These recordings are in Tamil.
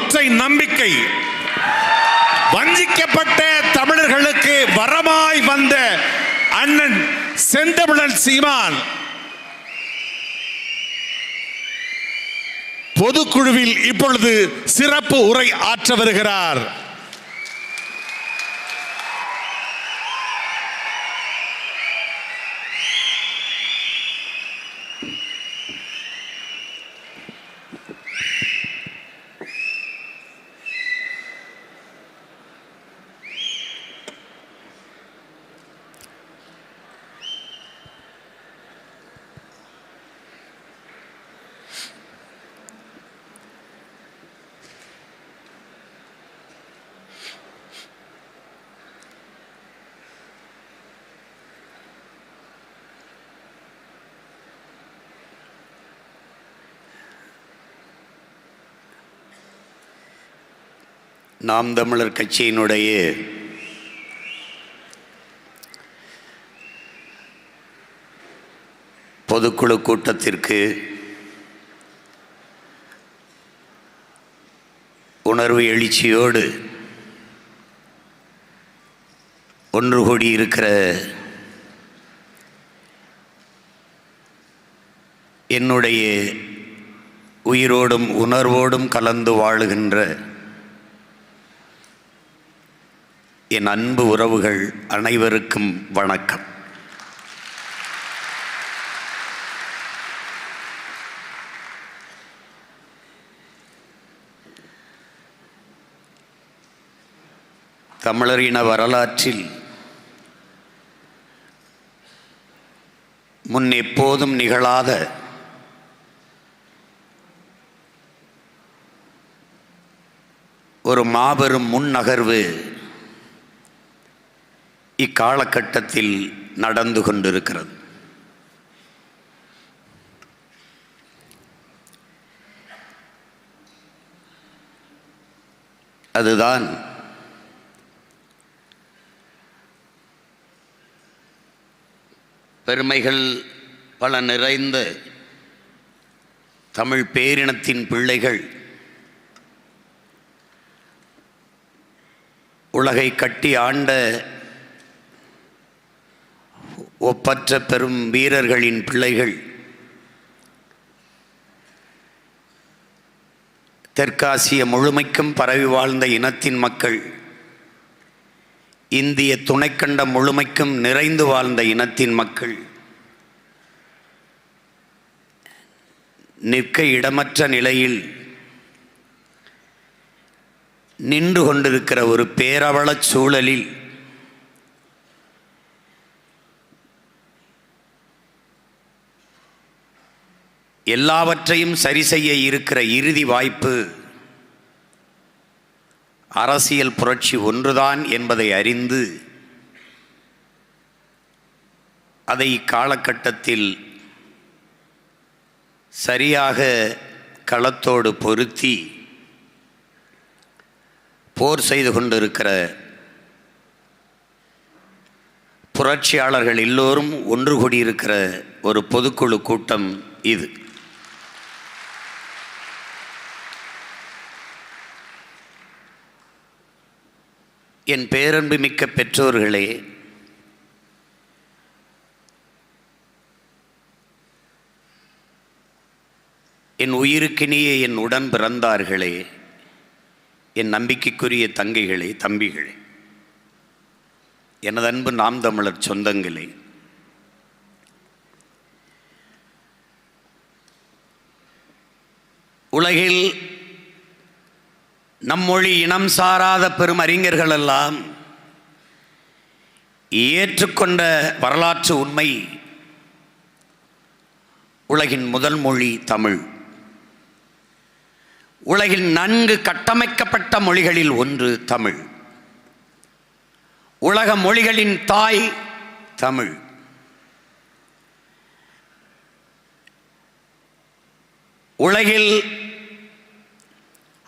ஒற்றை நம்பிக்கை. வஞ்சிக்கப்பட்ட தமிழர்களுக்கு வரமாய் வந்த அண்ணன் செந்தமிழன் சீமான் பொதுக்குழுவில் இப்பொழுது சிறப்பு உரை ஆற்ற வருகிறார். நாம் தமிழர் கட்சியினுடைய பொதுக்குழு கூட்டத்திற்கு உணர்வு எழுச்சியோடு ஒன்று கூடியிருக்கிற என்னுடைய உயிரோடும் உணர்வோடும் கலந்து வாழுகின்ற என் அன்பு உறவுகள் அனைவருக்கும் வணக்கம். தமிழரின வரலாற்றில் முன் எப்போதும் நிகழாத ஒரு மாபெரும் முன்னகர்வு இக்காலகட்டத்தில் நடந்து கொண்டிருக்கிறது. அதுதான் பெருமைகள் பல நிறைந்த தமிழ் பேரினத்தின் பிள்ளைகள் உலகை கட்டி ஆண்ட ஒப்பற்ற பெரும் வீரர்களின் பிள்ளைகள் தெற்காசிய முழுமைக்கும் பரவி வாழ்ந்த இனத்தின் மக்கள், இந்திய துணைக்கண்டம் முழுமைக்கும் நிறைந்து வாழ்ந்த இனத்தின் மக்கள் நிற்க இடமற்ற நிலையில் நின்று கொண்டிருக்கிற ஒரு பேரவலச் சூழலில் எல்லாவற்றையும் சரி செய்ய இருக்கிற இறுதி வாய்ப்பு அரசியல் புரட்சி ஒன்றுதான் என்பதை அறிந்து அதை இக்காலகட்டத்தில் சரியாக களத்தோடு பொருத்தி போர் செய்து கொண்டிருக்கிற புரட்சியாளர்கள் எல்லோரும் ஒன்று கூடியிருக்கிற ஒரு பொதுக்குழு கூட்டம் இது. என் பேரன்பு மிக்க பெற்றோர்களே, என் உயிருக்கினிய என் உடன் பிறந்தார்களே, என் நம்பிக்கைக்குரிய தங்கைகளே, தம்பிகளே, எனது அன்பு நாம் தமிழர் சொந்தங்களே, உலகில் நம்மொழி இனம் சாராத பெரும் அறிஞர்கள் எல்லாம் ஏற்றுக்கொண்ட வரலாற்று உண்மை, உலகின் முதல் மொழி தமிழ். உலகில் நன்கு கட்டமைக்கப்பட்ட மொழிகளில் ஒன்று தமிழ். உலக மொழிகளின் தாய் தமிழ். உலகில்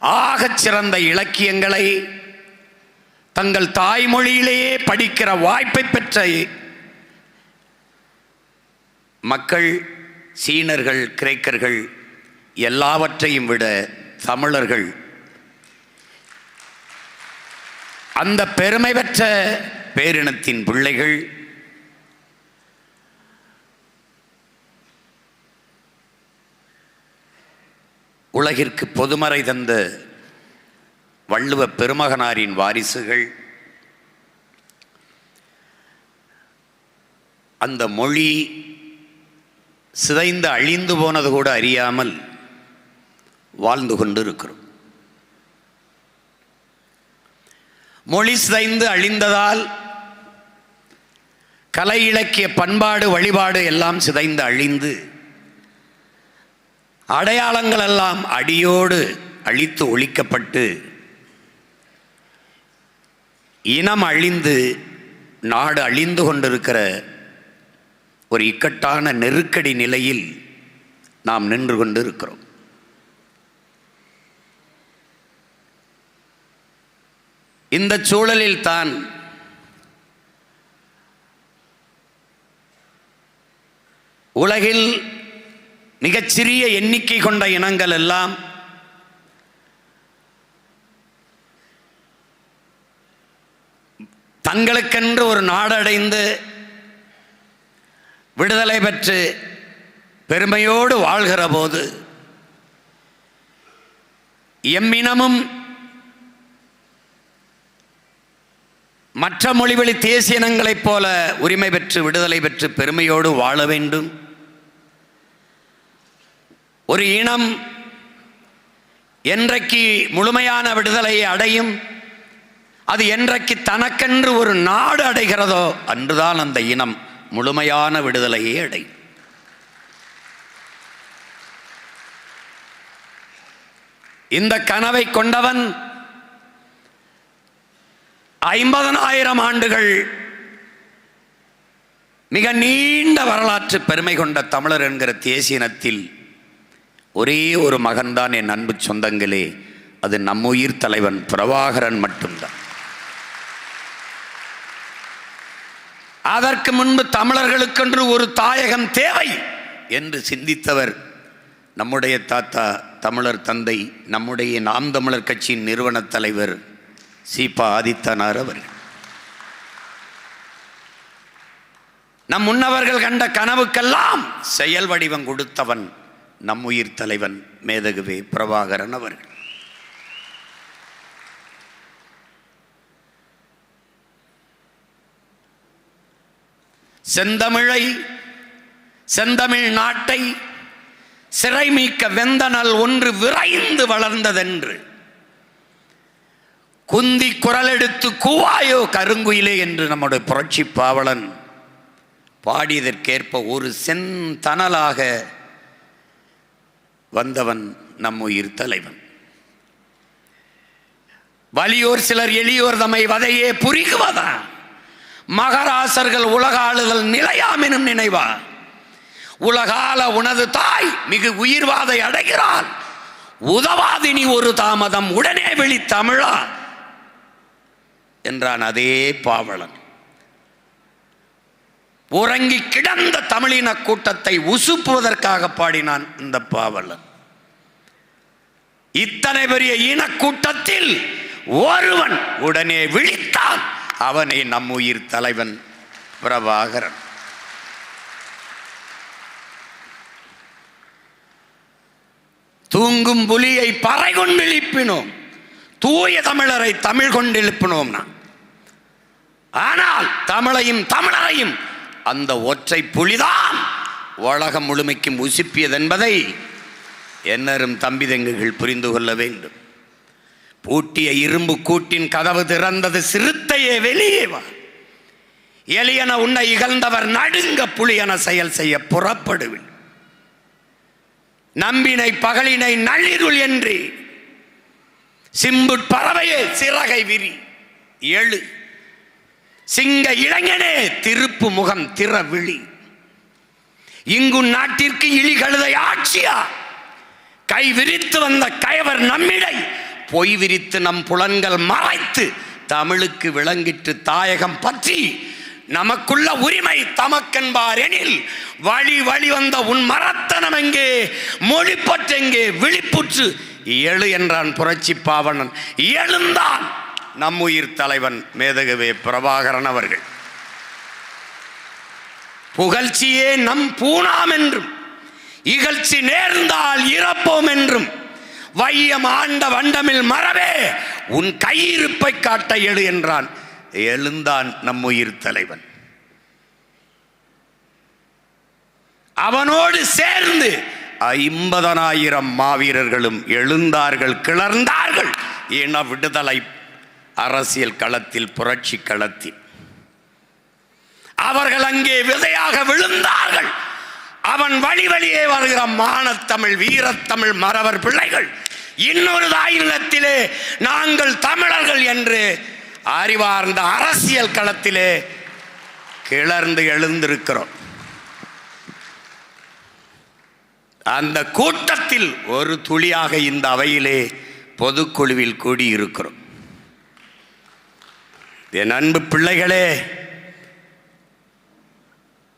ஆகச் சிறந்த இலக்கியங்களை தங்கள் தாய்மொழியிலேயே படிக்கிற வாய்ப்பை பெற்ற மக்கள் சீனர்கள், கிரேக்கர்கள் எல்லாவற்றையும் விட தமிழர்கள் அந்த பெருமை பெற்ற பேரினத்தின் பிள்ளைகள் உலகிற்கு பொதுமறை தந்த வள்ளுவ பெருமகனாரின் வாரிசுகள். அந்த மொழி சிதைந்து அழிந்து போனது கூட அறியாமல் வாழ்ந்து கொண்டு இருக்கிறோம். மொழி சிதைந்து அழிந்ததால் கலை இலக்கிய பண்பாடு வழிபாடு எல்லாம் சிதைந்து அழிந்து அடையாளங்கள் எல்லாம் அடியோடு அழித்து ஒழிக்கப்பட்டு இனம் அழிந்து நாடு அழிந்து கொண்டிருக்கிற ஒரு இக்கட்டான நெருக்கடி நிலையில் நாம் நின்று கொண்டு இருக்கிறோம். இந்த சூழலில் தான் உலகில் மிகச்சிறிய எண்ணிக்கை கொண்ட இனங்கள் எல்லாம் தங்களுக்கென்று ஒரு நாடடைந்து விடுதலை பெற்று பெருமையோடு வாழ்கிற போது எம்மினமும் மற்ற மொழிவழி தேசிய இனங்களைப் போல உரிமை பெற்று விடுதலை பெற்று பெருமையோடு வாழ வேண்டும். ஒரு இனம் என்றைக்கு முழுமையான விடுதலையை அடையும், அது என்றைக்கு தனக்கென்று ஒரு நாடு அடைகிறதோ அன்றுதான் அந்த இனம் முழுமையான விடுதலையை அடையும். இந்த கனவை கொண்டவன் 50,000 ஆண்டுகள் மிக நீண்ட வரலாற்று பெருமை கொண்ட தமிழர் என்கிற தேசிய இனத்தில் ஒரே ஒரு மகன்தான் என் அன்பு சொந்தங்களே, அது நம்முயிர் தலைவன் பிரபாகரன் மட்டும்தான். அதற்கு முன்பு தமிழர்களுக்கென்று ஒரு தாயகம் தேவை என்று சிந்தித்தவர் நம்முடைய தாத்தா தமிழர் தந்தை, நம்முடைய நாம் தமிழர் கட்சியின் நிறுவன தலைவர் சீபா ஆதித்தனார் அவர்கள். நம் முன்னவர்கள் கண்ட கனவுக்கெல்லாம் செயல் வடிவம் கொடுத்தவன் நம்முயிர் தலைவன் மேதகுவே பிரபாகரன் அவர்கள். செந்தமிழை செந்தமிழ் நாட்டை சிறை மீட்க வெந்தனல் ஒன்று விரைந்து வளர்ந்ததென்று குந்தி குரல் எடுத்து கூவாயோ கருங்குயிலே என்று நம்முடைய புரட்சி பாவலன் பாடியதற்கேற்ப ஒரு செந்தனலாக வந்தவன் நம்முயிர் தலைவன். வலியோர் சிலர் எளியோர் தம்மை வதையே புரிகுவதா, மகராசர்கள் உலக ஆளுதல் நிலையாமெனும் நினைவா, உலகால உனது தாய் மிகு உயிர்வாதை அடைகிறாள், உதவாதினி ஒரு தாமதம் உடனே வெளி தமிழா என்றான் அதே பாவலன். உறங்கி கிடந்த தமிழின கூட்டத்தை உசுப்புவதற்காக பாடினான் இந்த பாவலன். இத்தனை பெரிய இனக்கூட்டத்தில் ஒருவன் உடனே விழித்தான், அவனே நம்முயிர் தலைவன் பிரபாகரன். தூங்கும் புலியை பறை கொண்டு எழுப்பினோம், தூய தமிழரை தமிழ் கொண்டு எழுப்பினோம்னா. ஆனால் தமிழையும் தமிழரையும் அந்த ஒற்றை புலிதான் உலகம் முழுமைக்கும் உசுப்பியது என்பதை என்னரும் தம்பி தங்குகள் புரிந்து கொள்ள வேண்டும். பூட்டிய இரும்பு கூட்டின் கதவு திறந்தது, சிறுத்தையே வெளியே வா, எலியன உன்னை இகழ்ந்தவர் நடுங்க புலியன செயல் செய்ய புறப்படுவில், நம்பினை பகலினை நள்ளிருள் என்று சிம்புட் பறவையே சிறகை விரி எழு, சிங்க இளைஞனே திருப்பு முகம் திற விழி, இங்கு நாட்டிற்கு இழி கழுதை ஆட்சியா, கை விரித்து வந்த கயவர் நம்மிடை பொய் விரித்து நம் புலன்கள் மறைத்து தமிழுக்கு விளங்கிட்டு தாயகம் பற்றி நமக்குள்ள உரிமை தமக்கென்பார் எனில் வழி வழி வந்த உன் மரத்தனம் எங்கே, மொழிப்பற்றெங்கே, விழிப்புற்று எழு என்றான் புரட்சி பாவனன். எழுந்தான் நம் உயிர் தலைவன் மேதகவே பிரபாகரன் அவர்கள். புகழ்ச்சியே நம் பூணாம் என்றும், இகழ்ச்சி நேர்ந்தால் இறப்போம் என்றும், வையம் ஆண்ட வண்டமில் மரவே உன் கையிருப்பை காட்ட எழு என்றான். எழுந்தான் நம் உயிர் தலைவன். அவனோடு சேர்ந்து 50,000 மாவீரர்களும் எழுந்தார்கள், கிளர்ந்தார்கள். இன விடுதலை அரசியல் களத்தில், புரட்சி களத்தில் அவர்கள் அங்கே விதையாக விழுந்தார்கள். அவன் வழி வழியே வருகிற மானத்தமிழ், வீரத்தமிழ் மறவர் பிள்ளைகள் இன்னொரு தாய் நிலத்திலே நாங்கள் தமிழர்கள் என்று அறிவார்ந்த அரசியல் களத்திலே கிளர்ந்து எழுந்திருக்கிறோம். அந்த கூட்டத்தில் ஒரு துளியாக இந்த அவையிலே பொதுக்குழுவில் கூடியிருக்கிறோம். என் அன்பு பிள்ளைகளே,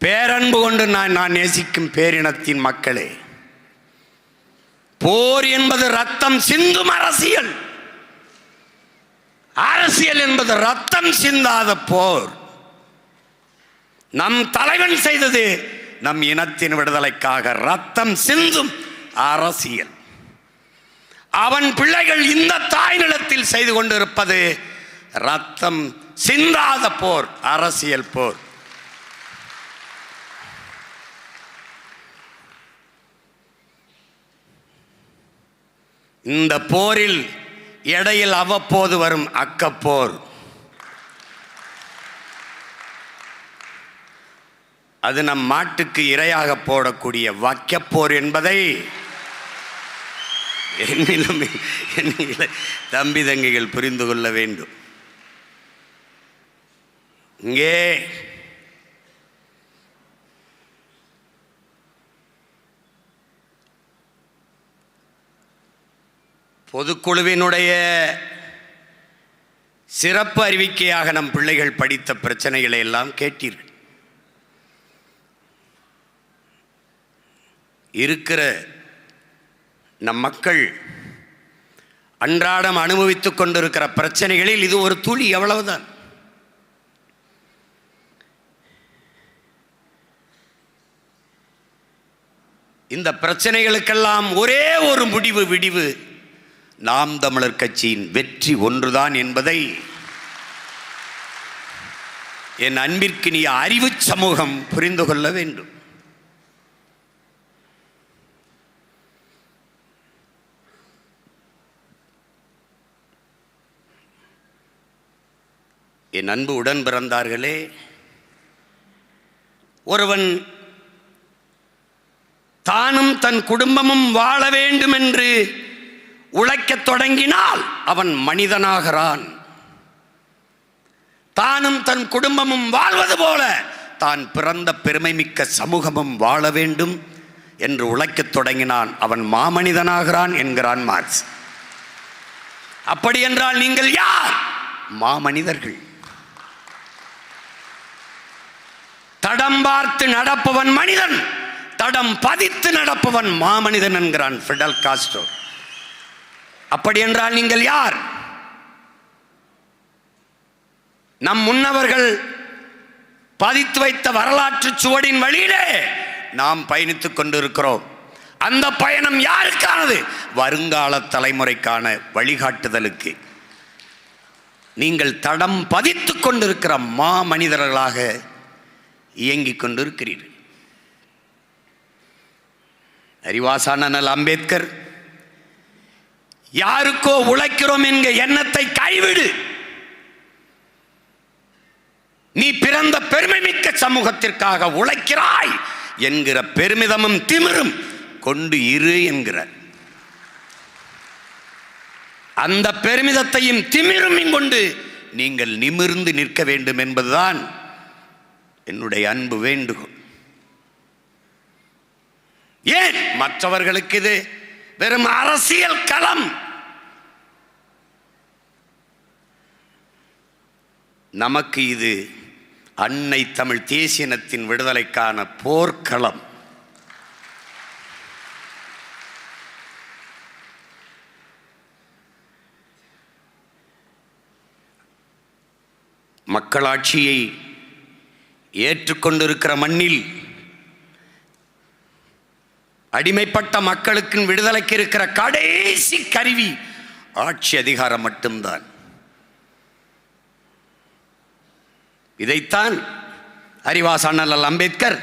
பேரன்பு கொண்டு நான் நேசிக்கும் பேரினத்தின் மக்களே, போர் என்பது ரத்தம் சிந்தும் அரசியல். அரசியல் என்பது ரத்தம் சிந்தாத போர். நம் தலைவன் செய்தது நம் இனத்தின் விடுதலைக்காக ரத்தம் சிந்தும் அரசியல். அவன் பிள்ளைகள் இந்த தாய் நிலத்தில் செய்து கொண்டிருப்பது ரத்தம் சிந்தாத போர், அரசியல் போர். இந்த போரில் இடையில் அவ்வப்போது வரும் அக்கப்போர், அது நம் மாட்டுக்கு இரையாக போடக்கூடிய வக்கப்போர் என்பதை என்னிலும் தம்பி தங்கைகள் புரிந்து கொள்ள வேண்டும். இங்கே பொதுக்குழுவினுடைய சிறப்பு அறிவிக்கையாக நம் பிள்ளைகள் படித்த பிரச்சனைகளை எல்லாம் கேட்டீர்கள். இருக்கிற நம் மக்கள் அன்றாடம் அனுபவித்துக் கொண்டிருக்கிற பிரச்சனைகளில் இது ஒரு துளி, எவ்வளவுதான். இந்த பிரச்சனைகளுக்கெல்லாம் ஒரே ஒரு விடிவு நாம் தமிழர் கட்சியின் வெற்றி ஒன்றுதான் என்பதை என் அன்பிற்கினிய அறிவு சமூகம் புரிந்து கொள்ள வேண்டும். என் அன்பு உடன் பிறந்தார்களே, ஒருவன் தானும் தன் குடும்பமும் வாழ வேண்டும் என்று உழைக்கத் தொடங்கினால் அவன் மனிதனாகிறான். தானும் தன் குடும்பமும் வாழ்வது போல தான் பிறந்த பெருமை மிக்க சமூகமும் வாழ வேண்டும் என்று உழைக்கத் தொடங்கினான், அவன் மாமனிதனாகிறான் என்கிறான் மார்க்ஸ். அப்படி என்றால் நீங்கள் யார்? மாமனிதர்கள். தடம் பார்த்து நடப்பவன் மனிதன், தடம் பதித்து நடப்பவன் மாமனிதன் என்கிறான் ஃபிடல் காஸ்ட்ரோ. அப்படி என்றால் நீங்கள் யார்? நம் முன்னவர்கள் பதித்து வைத்த வரலாற்று சுவடின் வழியிலே நாம் பயணித்துக் கொண்டிருக்கிறோம். அந்த பயணம் யாருக்கானது? வருங்கால தலைமுறைக்கான வழிகாட்டுதலுக்கு. நீங்கள் தடம் பதித்துக் கொண்டிருக்கிற மாமனிதர்களாக இயங்கிக் கொண்டிருக்கிறீர்கள். அறிவாசான அண்ணல் அம்பேத்கர் யாருக்கோ உழைக்கிறோம் என்கிற எண்ணத்தை கைவிடு, நீ பிறந்த பெருமை மிக்க சமூகத்திற்காக உழைக்கிறாய் என்கிற பெருமிதமும் திமிரும் கொண்டு இரு என்கிறார். அந்த பெருமிதத்தையும் திமிரும் கொண்டு நீங்கள் நிமிர்ந்து நிற்க வேண்டும் என்பதுதான் என்னுடைய அன்பு வேண்டுகோள். ஏன் மற்றவர்களுக்கு இது வெறும் அரசியல் களம், நமக்கு இது அன்னை தமிழ் தேசியனத்தின் விடுதலைக்கான போர்க்களம். மக்களாட்சியை ஏற்றுக்கொண்டிருக்கிற மண்ணில் அடிமைப்பட்ட மக்களுக்கு விடுதலைக்கு இருக்கிற கடைசி கருவி ஆட்சி அதிகாரம் மட்டும்தான். இதைத்தான் அறிவாசான் அண்ணல் அம்பேத்கர்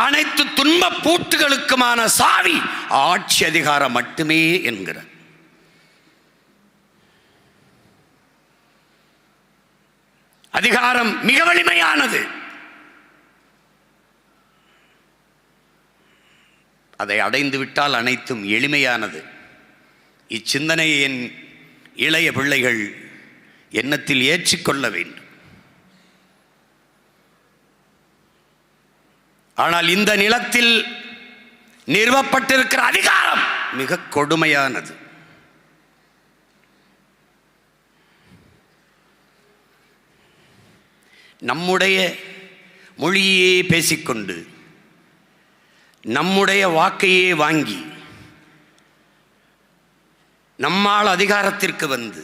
அனைத்து துன்ப பூட்டுகளுக்குமான சாவி ஆட்சி அதிகாரம் மட்டுமே என்கிறார். அதிகாரம் மிக வலிமையானது. அதை அடைந்து விட்டால் அனைத்தும் எளிமையானது. இச்சிந்தனையை என் இளைய பிள்ளைகள் எண்ணத்தில் ஏற்றிக்கொள்ள வேண்டும். ஆனால் இந்த நிலத்தில் நிறுவப்பட்டிருக்கிற அதிகாரம் மிக கொடுமையானது. நம்முடைய மொழியே பேசிக்கொண்டு நம்முடைய வாக்கையே வாங்கி நம்மால் அதிகாரத்திற்கு வந்து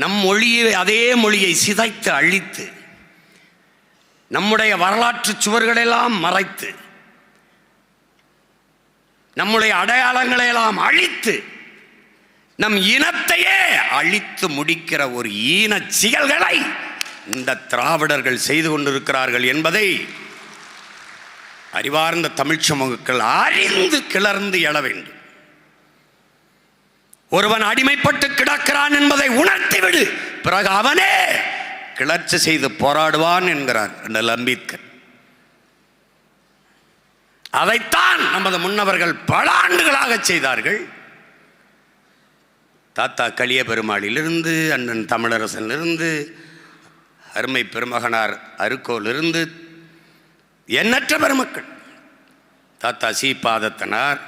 நம் மொழியை அதே மொழியை சிதைத்து அழித்து நம்முடைய வரலாற்று சுவர்களெல்லாம் மறைத்து நம்முடைய அடையாளங்களையெல்லாம் அழித்து நம் இனத்தையே அழித்து முடிக்கிற ஒரு ஈன செயல்களை இந்த திராவிடர்கள் செய்து கொண்டிருக்கிறார்கள் என்பதை அறிவார்ந்த தமிழ்ச் சமூகங்கள் அறிந்து கிளர்ந்து எழ வேண்டும். ஒருவன் அடிமைப்பட்டு கிடக்கிறான் என்பதை உணர்த்திவிடு, பிறகு அவனே கிளர்ச்சி செய்து போராடுவான் என்கிறார் அண்ணல் அம்பேத்கர். அதைத்தான் நமது முன்னவர்கள் பல ஆண்டுகளாக செய்தார்கள். தாத்தா கலிய பெருமாளிலிருந்து, அண்ணன் தமிழரசனிலிருந்து, அருமை பெருமகனார் அருக்கோலிருந்து எண்ணற்ற பெருமக்கள், தாத்தா சி பாதத்தனார்,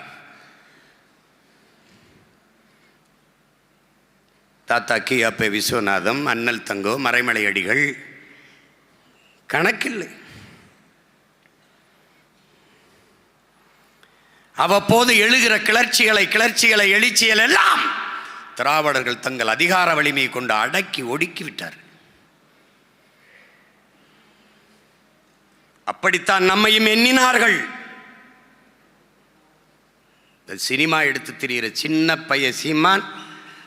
தாத்தா கி அப்பே விஸ்வநாதம், அண்ணல் தங்கோ, மறைமலை அடிகள், கணக்கில்லை. அவ்வப்போது எழுகிற கிளர்ச்சிகளை எழுச்சிகள் எல்லாம் திராவிடர்கள் தங்கள் அதிகார வலிமையை கொண்டு அடக்கி ஒடுக்கிவிட்டார். அப்படித்தான் நம்மையும் எண்ணினார்கள். சினிமா எடுத்து திரிகிற சின்ன பைய சீமான்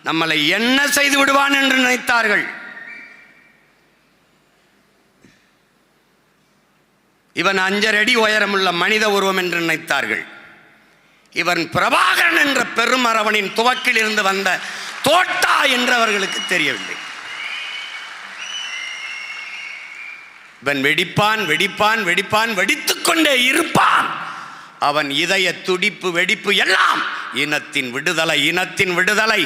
நம்மளை என்ன செய்து விடுவான் என்று நினைத்தார்கள். இவன் 5 அடி உயரமுள்ள மனித உருவம் என்று நினைத்தார்கள். இவன் பிரபாகரன் என்ற பெருமரவனின் துவக்கில் இருந்து வந்த தோட்டா என்று அவர்களுக்கு தெரியவில்லை. இவன் வெடிப்பான் வெடிப்பான் வெடிப்பான், வெடித்துக் கொண்டே இருப்பான். அவன் இதய துடிப்பு வெடிப்பு எல்லாம் இனத்தின் விடுதலை, இனத்தின் விடுதலை,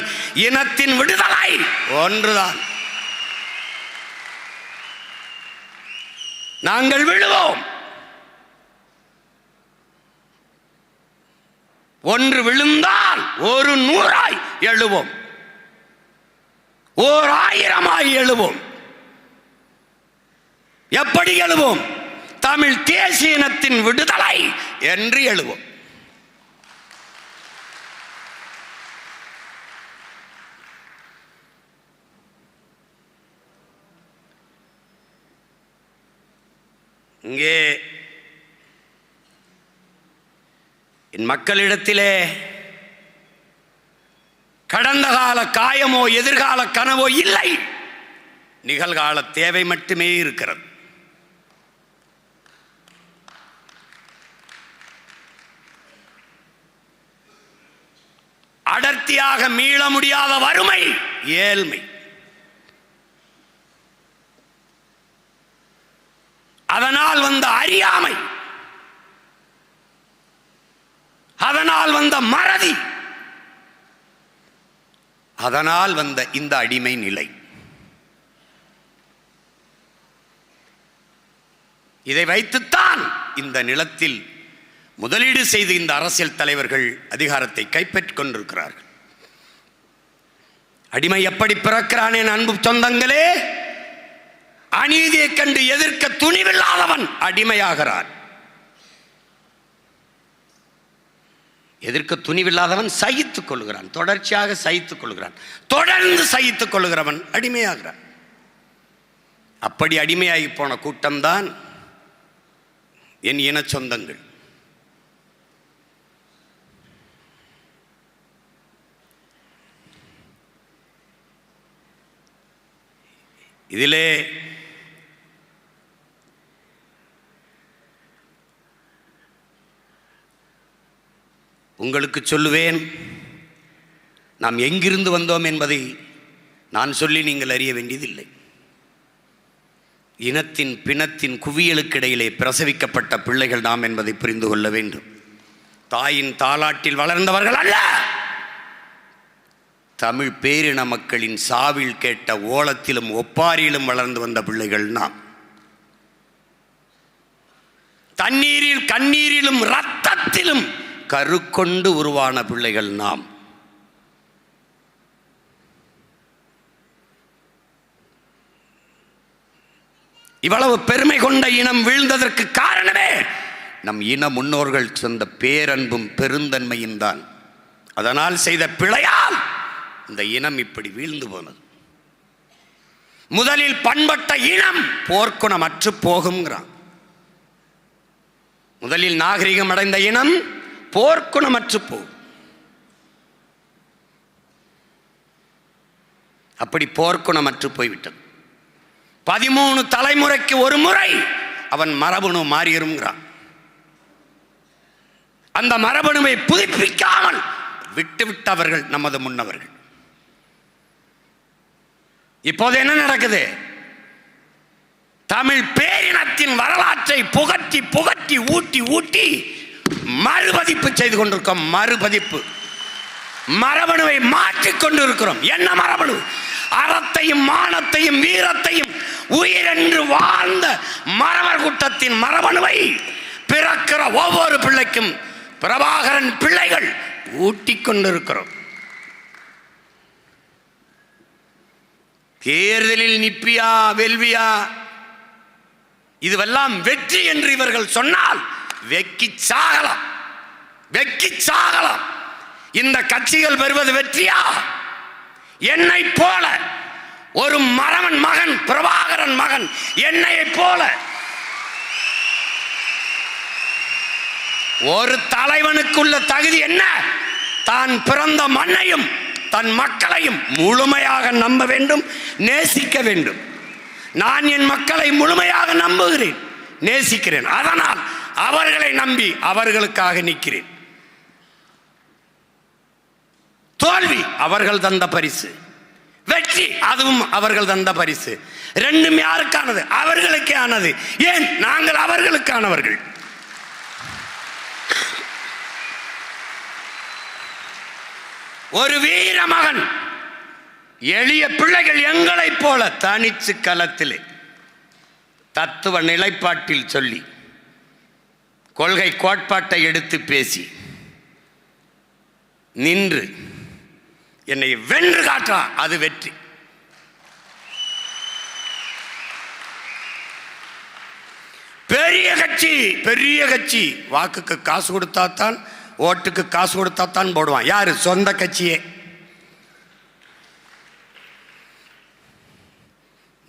இனத்தின் விடுதலை ஒன்றுதான். நாங்கள் விழுவோம். ஒன்று விழுந்தால் 100 எழுவோம், 1000 எழுவோம். எப்படி எழுவோம்? தமிழ் தேசிய இனத்தின் விடுதலை என்று எழுவோம். இங்கே என் மக்களிடத்திலே கடந்த கால காயமோ எதிர்கால கனவோ இல்லை, நிகழ்கால தேவை மட்டுமே இருக்கிறது. அடர்த்தியாக மீள முடியாத வறுமை, ஏழ்மை, அதனால் வந்த அறியாமை, அதனால் வந்த மறதி, அதனால் வந்த இந்த அடிமை நிலை. இதை வைத்துத்தான் இந்த நிலத்தில் முதலீடு செய்து இந்த அரசியல் தலைவர்கள் அதிகாரத்தை கைப்பற்றிக் கொண்டிருக்கிறார்கள். அடிமை எப்படி பிறக்கிறான் என் அன்பு சொந்தங்களே? அநீதியை கண்டு எதிர்க்க துணிவில்லாதவன் அடிமையாகிறான். எதிர்க்க துணிவில்லாதவன் சகித்துக் கொள்கிறான், தொடர்ச்சியாக சகித்துக் கொள்கிறான். தொடர்ந்து சகித்துக் கொள்கிறவன் அடிமையாகிறான். அப்படி அடிமையாகி போன கூட்டம்தான் என் இன சொந்தங்கள். இதிலே உங்களுக்கு சொல்லுவேன், நாம் எங்கிருந்து வந்தோம் என்பதை நான் சொல்லி நீங்கள் அறிய வேண்டியதில்லை. இனத்தின் பிணத்தின் குவியலுக்கிடையிலே பிரசவிக்கப்பட்ட பிள்ளைகள் நாம் என்பதை புரிந்து கொள்ள வேண்டும். தாயின் தாலாட்டில் வளர்ந்தவர்கள் அல்ல. தமிழ் பேரின மக்களின் சாவில் கேட்ட ஓலத்திலும் ஒப்பாரியிலும் வளர்ந்து வந்த பிள்ளைகள் நாம். தண்ணீரில் கண்ணீரிலும் இரத்தத்திலும் கருக்கொண்டு உருவான பிள்ளைகள் நாம். இவ்வளவு பெருமை கொண்ட இனம் வீழ்ந்ததற்கு காரணமே நம் இன முன்னோர்கள் சொந்த பேரன்பும் பெருந்தன்மையும் தான். அதனால் செய்த பிழையால் இந்த இனம் இப்படி வீழ்ந்து போனது. முதலில் பண்பட்ட இனம் போர்க்குணம் அற்று போகுங்கிறான். முதலில் நாகரிகம் அடைந்த இனம் போர்க்குணமற்று போகும். அப்படி போர்க்குணமற்று போய்விட்டது. 13 தலைமுறைக்கு ஒரு முறை அவன் மரபணு மாறியிருங்கிறான். அந்த மரபணுவை புதுப்பிக்காமல் விட்டுவிட்டவர்கள் நமது முன்னவர்கள். இப்போது என்ன நடக்குது? தமிழ் பேரினத்தின் வரலாற்றை புகட்டி புகட்டி ஊட்டி ஊட்டி மறுபதிப்பு செய்து கொண்டிருக்கிறோம். மறுபதிப்பு, மரபணுவை மாற்றிக் கொண்டிருக்கிறோம். என்ன மரபணு? அறத்தையும் மானத்தையும் வீரத்தையும் உயிரென்று வாழ்ந்த மறவர் கூட்டத்தின் மரபணுவை பிறக்கிற ஒவ்வொரு பிள்ளைக்கும் பிரபாகரன் பிள்ளைகள் ஊட்டிக் கொண்டிருக்கிறோம். தேர்தலில் நிப்பியா வெல்வியா இதுவெல்லாம் வெற்றி என்று இவர்கள் சொன்னால் வெக்கி சாகலாம், வெக்கி சாகலாம். இந்த கட்சிகள் பெறுவது வெற்றியா? என்னை போல ஒரு மறவன் மகன், பிரபாகரன் மகன் என்னையை போல ஒரு தலைவனுக்குள்ள தகுதி என்ன? தான் பிறந்த மண்ணையும் தன் மக்களையும் முழுமையாக நம்ப வேண்டும், நேசிக்க வேண்டும். நான் என் மக்களை முழுமையாக நம்புகிறேன், நேசிக்கிறேன். அதனால் அவர்களை நம்பி அவர்களுக்காக நிற்கிறேன். தோல்வி அவர்கள் தந்த பரிசு, வெற்றி அதுவும் அவர்கள் தந்த பரிசு. ரெண்டும் யாருக்கானது? அவர்களுக்கே ஆனது. ஏன்? நாங்கள் அவர்களுக்கானவர்கள். ஒரு வீர மகன், எளிய பிள்ளைகள் எங்களைப் போல தனிச்சு களத்திலே தத்துவ நிலைப்பாட்டில் சொல்லி கொள்கை கோட்பாட்டை எடுத்து பேசி நின்று என்னை வென்று காட்டுறான், அது வெற்றி. பெரிய கட்சி, பெரிய கட்சி வாக்குக்கு காசு கொடுத்தாத்தான், ஓட்டுக்கு காசு கொடுத்தாத்தான் போடுவான். யாரு? சொந்த கட்சியே.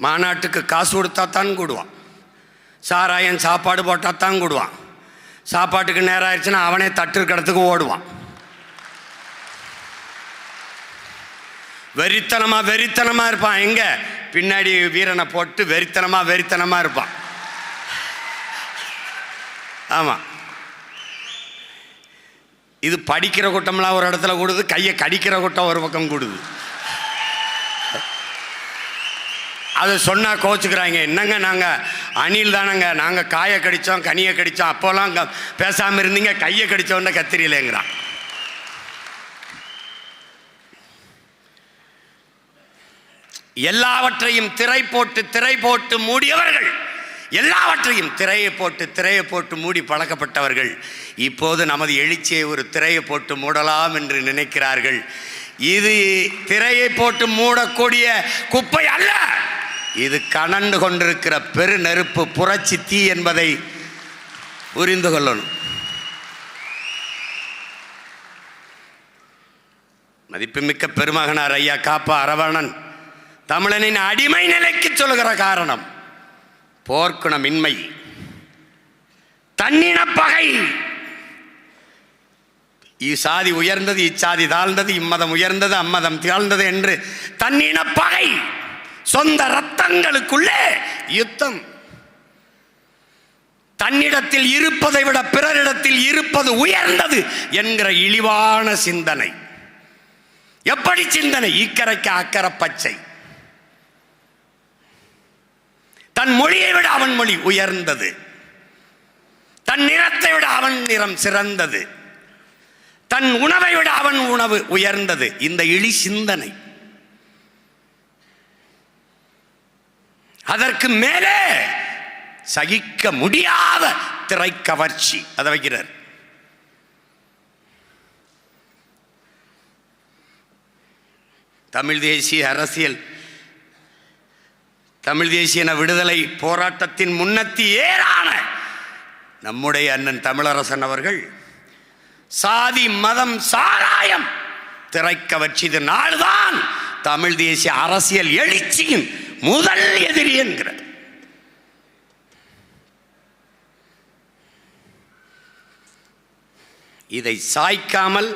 மாநாட்டுக்கு காசு கொடுத்தாத்தான் கூடுவான். சாராயன் சாப்பாடு போட்டாத்தான் கூடுவான். சாப்பாட்டுக்கு நேரம் ஆயிடுச்சுன்னா அவனே தட்டு கடத்துக்கு ஓடுவான். வெறித்தனமா இருப்பான். எங்க? பின்னாடி வீரனை போட்டு வெறித்தனமா இருப்பான். ஆமா, இது படிக்கிற கூட்டம்லாம் ஒரு இடத்துல கூடுது, கையை கடிக்கிற கூட்டம் ஒரு பக்கம் கூடுது. அது சொன்னா கோச்சுக்கிறாங்க. என்னங்க நாங்கள் அணில் தானங்க, நாங்கள் காயை கடித்தோம் கனியை கடித்தோம், அப்போல்லாம் பேசாமல் இருந்தீங்க, கையை கடித்தோன்னு கத்திரிலேங்கிறான். எல்லாவற்றையும் திரை போட்டு மூடியவர்கள், எல்லாவற்றையும் திரையை போட்டு மூடி பழக்கப்பட்டவர்கள் இப்போது நமது எழுச்சியை ஒரு திரையை போட்டு மூடலாம் என்று நினைக்கிறார்கள். இது திரையை போட்டு மூடக்கூடிய குப்பை அல்ல, இது கனண்டு கொண்டிருக்கிற பெரு நெருப்பு, புரட்சி தீ என்பதை புரிந்து கொள்ளணும். மதிப்புமிக்க பெருமகனார் ஐயா காப்பா அரவணன் தமிழனின் அடிமை நிலைக்கு சொல்லுகிற காரணம் போர்க்குணமின்மை, தன்னினப்பகை, இச்சாதி உயர்ந்தது இச்சாதி தாழ்ந்தது, இம்மதம் உயர்ந்தது அம்மதம் தாழ்ந்தது என்று தன்னினப்பகை, சொந்த ரத்தங்களுக்குள்ளே யுத்தம், தன்னிடத்தில் இருப்பதை விட பிறரிடத்தில் இருப்பது உயர்ந்தது என்கிற இழிவான சிந்தனை. எப்படி சிந்தனை? இக்கரைக்கு அக்கறை பச்சை. தன் மொழியை விட அவன் மொழி உயர்ந்தது, தன் நிறத்தை விட அவன் நிறம் சிறந்தது, தன் உணவை விட அவன் உணவு உயர்ந்தது. இந்த இழி சிந்தனை. அதற்கு மேலே சகிக்க முடியாத திரை கவர்ச்சி, அதை வைக்கிறார். தமிழ் தேசிய அரசியல், தமிழ் தேசிய விடுதலை போராட்டத்தின் முன்னத்தி ஏறான நம்முடைய அண்ணன் தமிழரசன் அவர்கள் சாதி மதம் சாராயம் திரைக்கவர்ச்சி இது நாள்தான் தமிழ் தேசிய அரசியல் எழுச்சியின் முதல் எதிரி என்கிறார். இதை சாய்க்காமல்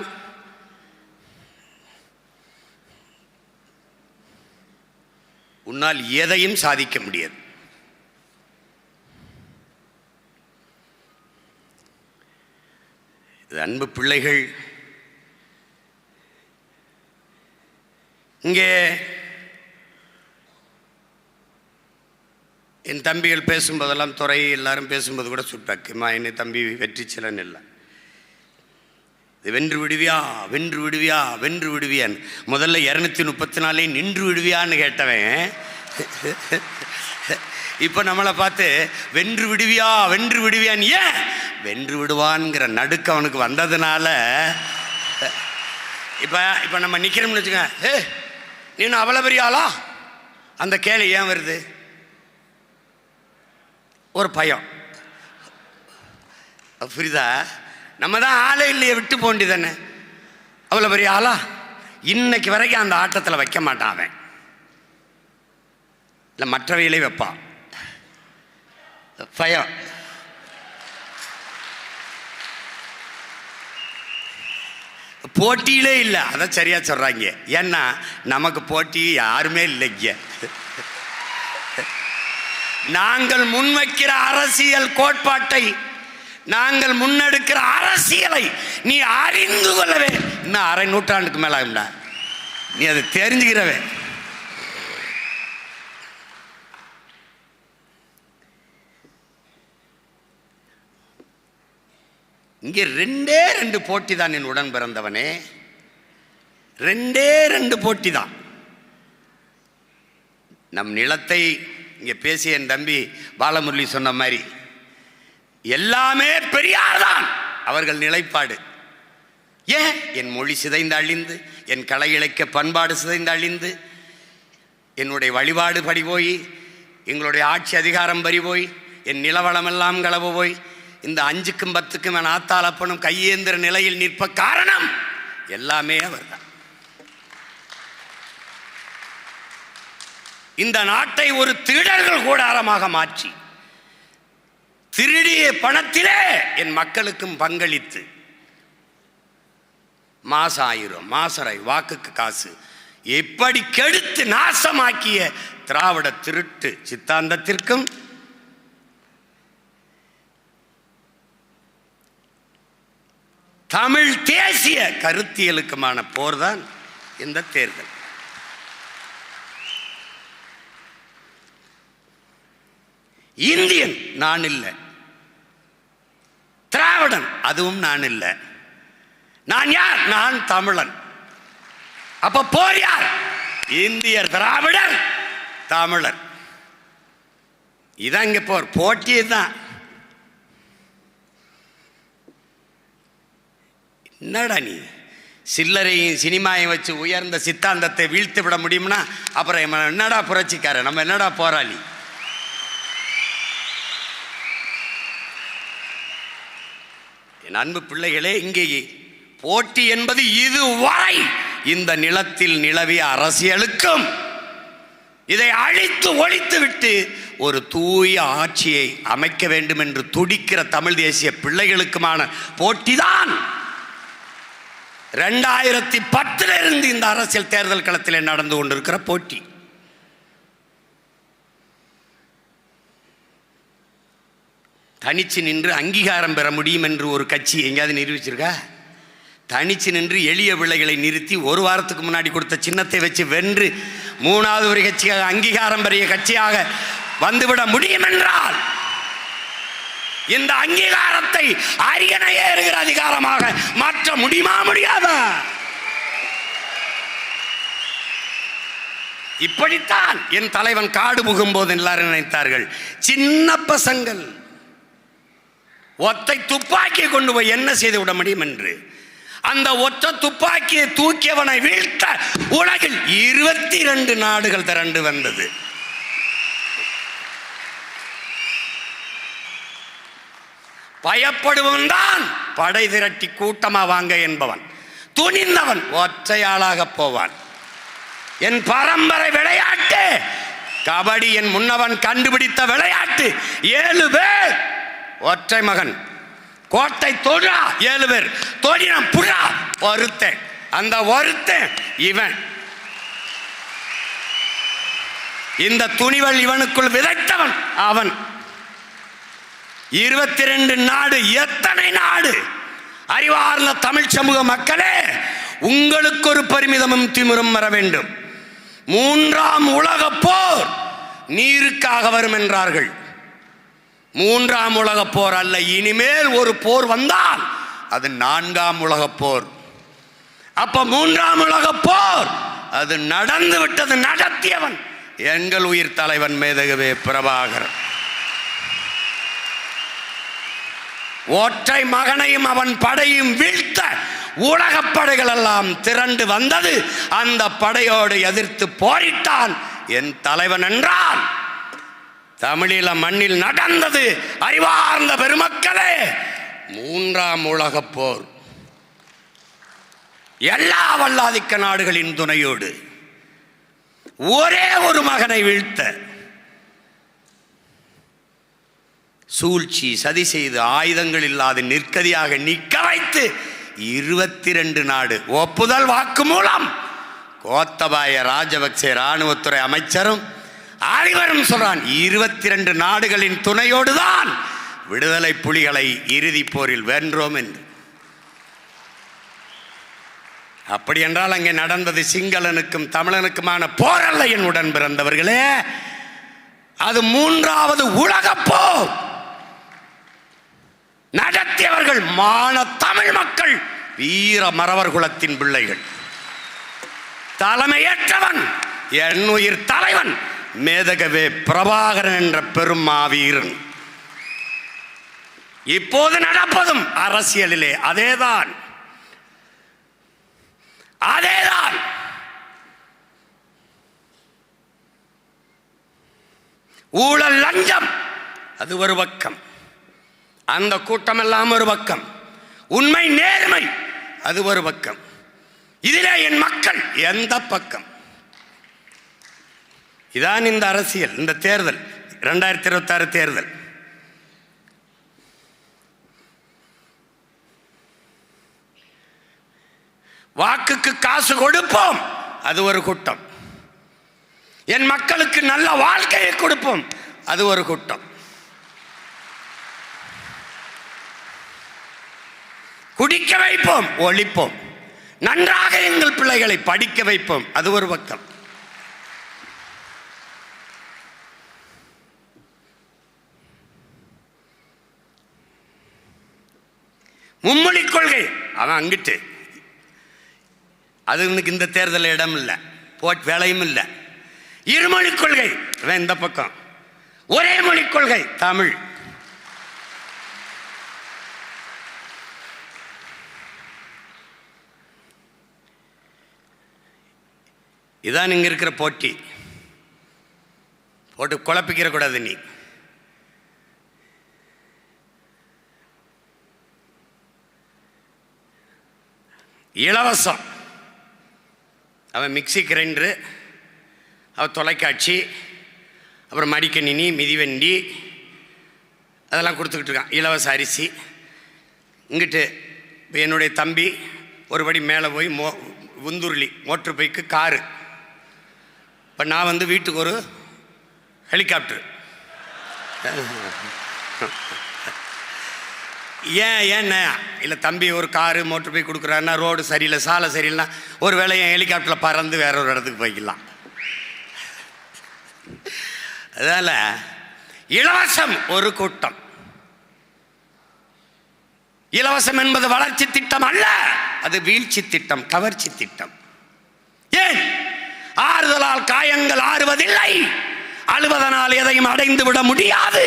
உன்னால் எதையும் சாதிக்க முடியாது. அன்பு பிள்ளைகள், இங்கே என் தம்பிகள் பேசும்போதெல்லாம், துறை எல்லாரும் பேசும்போது கூட சுட்டாக்குமா என்னை தம்பி வெற்றி சிலன் இல்லை, இது வென்று விடுவியா வென்று விடுவியா வென்று விடுவியான்னு. முதல்ல 234 நின்று விடுவியான்னு கேட்டவன் இப்போ நம்மளை பார்த்து வென்று விடுவியா வென்று விடுவியான்னு, ஏன் வென்று விடுவான்ங்கிற நடுக்க அவனுக்கு வந்ததுனால இப்போ நம்ம நிற்கிறோம்னு வச்சுக்க, நீ அவ்வளோ பெரிய ஆளா, அந்த கேள்வி ஏன் வருது? ஒரு பயம். புரியுதா? நம்ம தான் ஆளே இல்லையே, விட்டு போண்டி தானே. அவ்வளோ பெரிய ஆளா, இன்னைக்கு வரைக்கும் அந்த ஆட்டத்தில் வைக்க மாட்டான் அவன், இல்லை மற்றவையிலே வைப்பான். பயம். போட்டியிலே இல்லை, அதை சரியா சொல்றாங்க. ஏன்னா நமக்கு போட்டி யாருமே இல்லைங்க. நாங்கள் முன்வைக்கிற அரசியல் கோட்பாட்டை, நாங்கள் முன்னெடுக்கிற அரசியலை நீ அறிந்து கொள்ளவே இன்னும் அரை நூற்றாண்டுக்கு மேல ஆகும்டா. நீ அதை தெரிஞ்சுக்கிறவே. இங்கே 2 போட்டி தான் என் உடன் பிறந்தவனே, 2 போட்டி தான். நம் நிலத்தை இங்கே பேசிய என் தம்பி பாலமுரளி சொன்ன மாதிரி எல்லாமே பெரியார் தான் அவர்கள் நிலைப்பாடு. ஏன் என் மொழி சிதைந்து அழிந்து, என் கலை இலக்கிய பண்பாடு சிதைந்து அழிந்து, என்னுடைய வழிபாடு படி போய், எங்களுடைய ஆட்சி அதிகாரம் பறி போய், என் நிலவளமெல்லாம் களவு போய், இந்த 5க்கும் 10க்கும் என் ஆத்தாளப்பனும் கையேந்திர நிலையில் நிற்ப காரணம் எல்லாமே அவர் தான். இந்த நாட்டை ஒரு திருடர்கள் கூடாரமாக மாற்றி, திருடிய பணத்திலே என் மக்களுக்கும் பங்களித்து, மாசம் 1000 மாசரை வாக்குக்கு காசு எப்படி கெடுத்து நாசமாக்கிய திராவிட திருட்டு சித்தாந்தத்திற்கும் தமிழ் தேசிய கருத்தியலுக்குமான போர்தான் இந்த தேர்தல். இந்தியன் நான் இல்லை, திராவிடன் அதுவும் நான் இல்லை. நான் யார்? நான் தமிழன். அப்ப போர் யார்? இந்தியர், திராவிடர், தமிழர். இதான் இங்க போர். போட்டி தான். என்னடா நீ சில்லறையும் சினிமாயும் வச்சு உயர்ந்த சித்தாந்தத்தை வீழ்த்து விட முடியும்னா அப்புறம் என்னடா புரட்சிக்கார, நம்ம என்னடா போராளி? என் அன்பு பிள்ளைகளே, இங்கே போட்டி என்பது இதுவரை இந்த நிலத்தில் நிலவிய அரசியலுக்கும் இதை அழித்து ஒழித்து விட்டு ஒரு தூய ஆட்சியை அமைக்க வேண்டும் என்று துடிக்கிற தமிழ் தேசிய பிள்ளைகளுக்குமான போட்டிதான் 2010 இருந்து இந்த அரசியல் தேர்தல் களத்தில் நடந்து கொண்டிருக்கிற போட்டி. தனிச்சு நின்று அங்கீகாரம் பெற முடியும் என்று ஒரு கட்சி எங்கேயாவது நிரூபிச்சிருக்கா? தனிச்சு நின்று எளிய பிள்ளைகளை நிறுத்தி ஒரு வாரத்துக்கு முன்னாடி கொடுத்த சின்னத்தை வச்சு வென்று 3வது ஒரு கட்சியாக அங்கீகாரம் பெரிய கட்சியாக வந்துவிட முடியும் என்றால் இந்த அங்கீகாரத்தை அரியணை ஏறுகிற அதிகாரமாக மாற்ற முடியுமா? முடியாதா? இப்படித்தான் என் தலைவன் காடு புகும்போது எல்லாரும் நினைத்தார்கள், சின்ன பசங்கள் ஒத்தை துப்பாக்கியை கொண்டு போய் என்ன செய்து விட முடியும் என்று. அந்த ஒற்றை துப்பாக்கியை தூக்கியவனை வீழ்த்த உலகில் 22 நாடுகள் திரண்டு வந்தது. பயப்படுவன் தான் படை திரட்டி கூட்டமா வாங்க என்பவன். துணிந்தவன் ஒற்றையாளாக போவான். என் பரம்பரை விளையாட்டு கபடி. என் முன்னவன் கண்டுபிடித்த விளையாட்டு. 7 பேர் ஒற்றை மகன். கோட்டை தொழா 7 பேர் தொழினம் புறா ஒருத்தன். அந்த ஒருத்தன் இவன். இந்த துணிவல் இவனுக்குள் விதைத்தவன் அவன். 22 நாடு. எத்தனை நாடு? அறிவார்ந்த தமிழ் சமூக மக்களே, உங்களுக்கு ஒரு பெருமிதமும் திமிரும் வர வேண்டும். 3ஆம் உலக போர் நீருக்காக வரும் என்றார்கள். 3ஆம் உலக போர் அல்ல, இனிமேல் ஒரு போர் வந்தால் அது 4ஆம் உலக போர். அப்ப 3ஆம் உலக போர் அது நடந்து விட்டது. நடத்தியவன் எங்கள் உயிர் தலைவன் மேதகவே பிரபாகரன். ஒற்றை மகனையும் அவன் படையும் வீழ்த்த உலகப் படைகள் எல்லாம் திரண்டு வந்தது. அந்த படையோடு எதிர்த்து போரிட்டான் என் தலைவன் என்றால் தமிழீழ மண்ணில் நடந்தது. அறிவார்ந்த பெருமக்களே, 3ஆம் உலகப் போர் எல்லா வல்லாதிக்க நாடுகளின் துணையோடு ஒரே ஒரு மகனை வீழ்த்த சூழ்ச்சி சதி செய்து ஆயுதங்கள் இல்லாத நிற்கதியாக நிற்க வைத்து 22 நாடு ஒப்புதல் வாக்கு மூலம் கோத்தபாய ராஜபக்சே இராணுவத்துறை அமைச்சரும் அனைவரும் சொல்றான், 22 நாடுகளின் துணையோடுதான் விடுதலை புலிகளை இறுதி போரில் வென்றோம் என்று. அப்படி என்றால் அங்கே நடந்தது சிங்களனுக்கும் தமிழனுக்குமான போர் அல்ல என் உடன் பிறந்தவர்களே. அது 3வது உலகப் போர். நடத்தியவர்கள் மான தமிழ் மக்கள், வீர மறவர் குலத்தின் பிள்ளைகள். தலைமையேற்றவன் என் உயிர் தலைவன் மேதகவே பிரபாகரன் என்ற பெரும் மாவீரன். இப்போது நடப்பதும் அரசியலிலே அதேதான். அதேதான். ஊழல் லஞ்சம் அது ஒரு பக்கம், அந்த கூட்டம் எல்லாம் ஒரு பக்கம், உண்மை நேர்மை அது ஒரு பக்கம், இதிலே என் மக்கள் எந்த பக்கம்? இதான் இந்த அரசியல். இந்த தேர்தல் 2026 தேர்தல். வாக்குக்கு காசு கொடுப்போம் அது ஒரு கூட்டம், என் மக்களுக்கு நல்ல வாழ்க்கையை கொடுப்போம் அது ஒரு கூட்டம், குடிக்க வைப்போம் ஒழிப்போம், நன்றாக எங்கள் பிள்ளைகளை படிக்க வைப்போம் அது ஒரு பக்கம். மும்மொழி கொள்கை அவன் அங்கிட்டு, அது இந்த தேர்தல் இடம் இல்லை, வேலையும் இல்லை. இருமொழி கொள்கை அவன் இந்த பக்கம், ஒரே மொழி கொள்கை தமிழ். இதான் இங்க இருக்கிற போட்டி. போட்டு குழப்பிக்கிற கூடாது. நீ இலவசம், அவன் மிக்சி கிரைண்டரு, தொலைக்காட்சி, அப்புறம் மடிக்கணினி, மிதிவண்டி அதெல்லாம் கொடுத்துக்கிட்டு இருக்கான். இலவச அரிசி. இங்கிட்டு என்னுடைய தம்பி ஒருபடி மேலே போய் உந்துருளி மோட்ரு பைக்கு காரு. இப்போ நான் வந்து வீட்டுக்கு ஒரு ஹெலிகாப்டர். ஏன்னா இல்லை தம்பி ஒரு காரு மோட்ரு பைக் கொடுக்குறாருன்னா ரோடு சரியில்லை, சாலை சரியில்லைன்னா ஒரு வேளை என் ஹெலிகாப்டரில் பறந்து வேற ஒரு இடத்துக்கு போய்க்கலாம். அதனால் இலவசம் ஒரு கூட்டம். இலவசம் என்பது வளர்ச்சி திட்டம் அல்ல, அது வீழ்ச்சி திட்டம், கவர்ச்சி திட்டம். ஏன்? ஆறுதலால் காயங்கள் ஆறுவதில்லை, அழுவதனால் எதையும் அடைந்து விட முடியாது,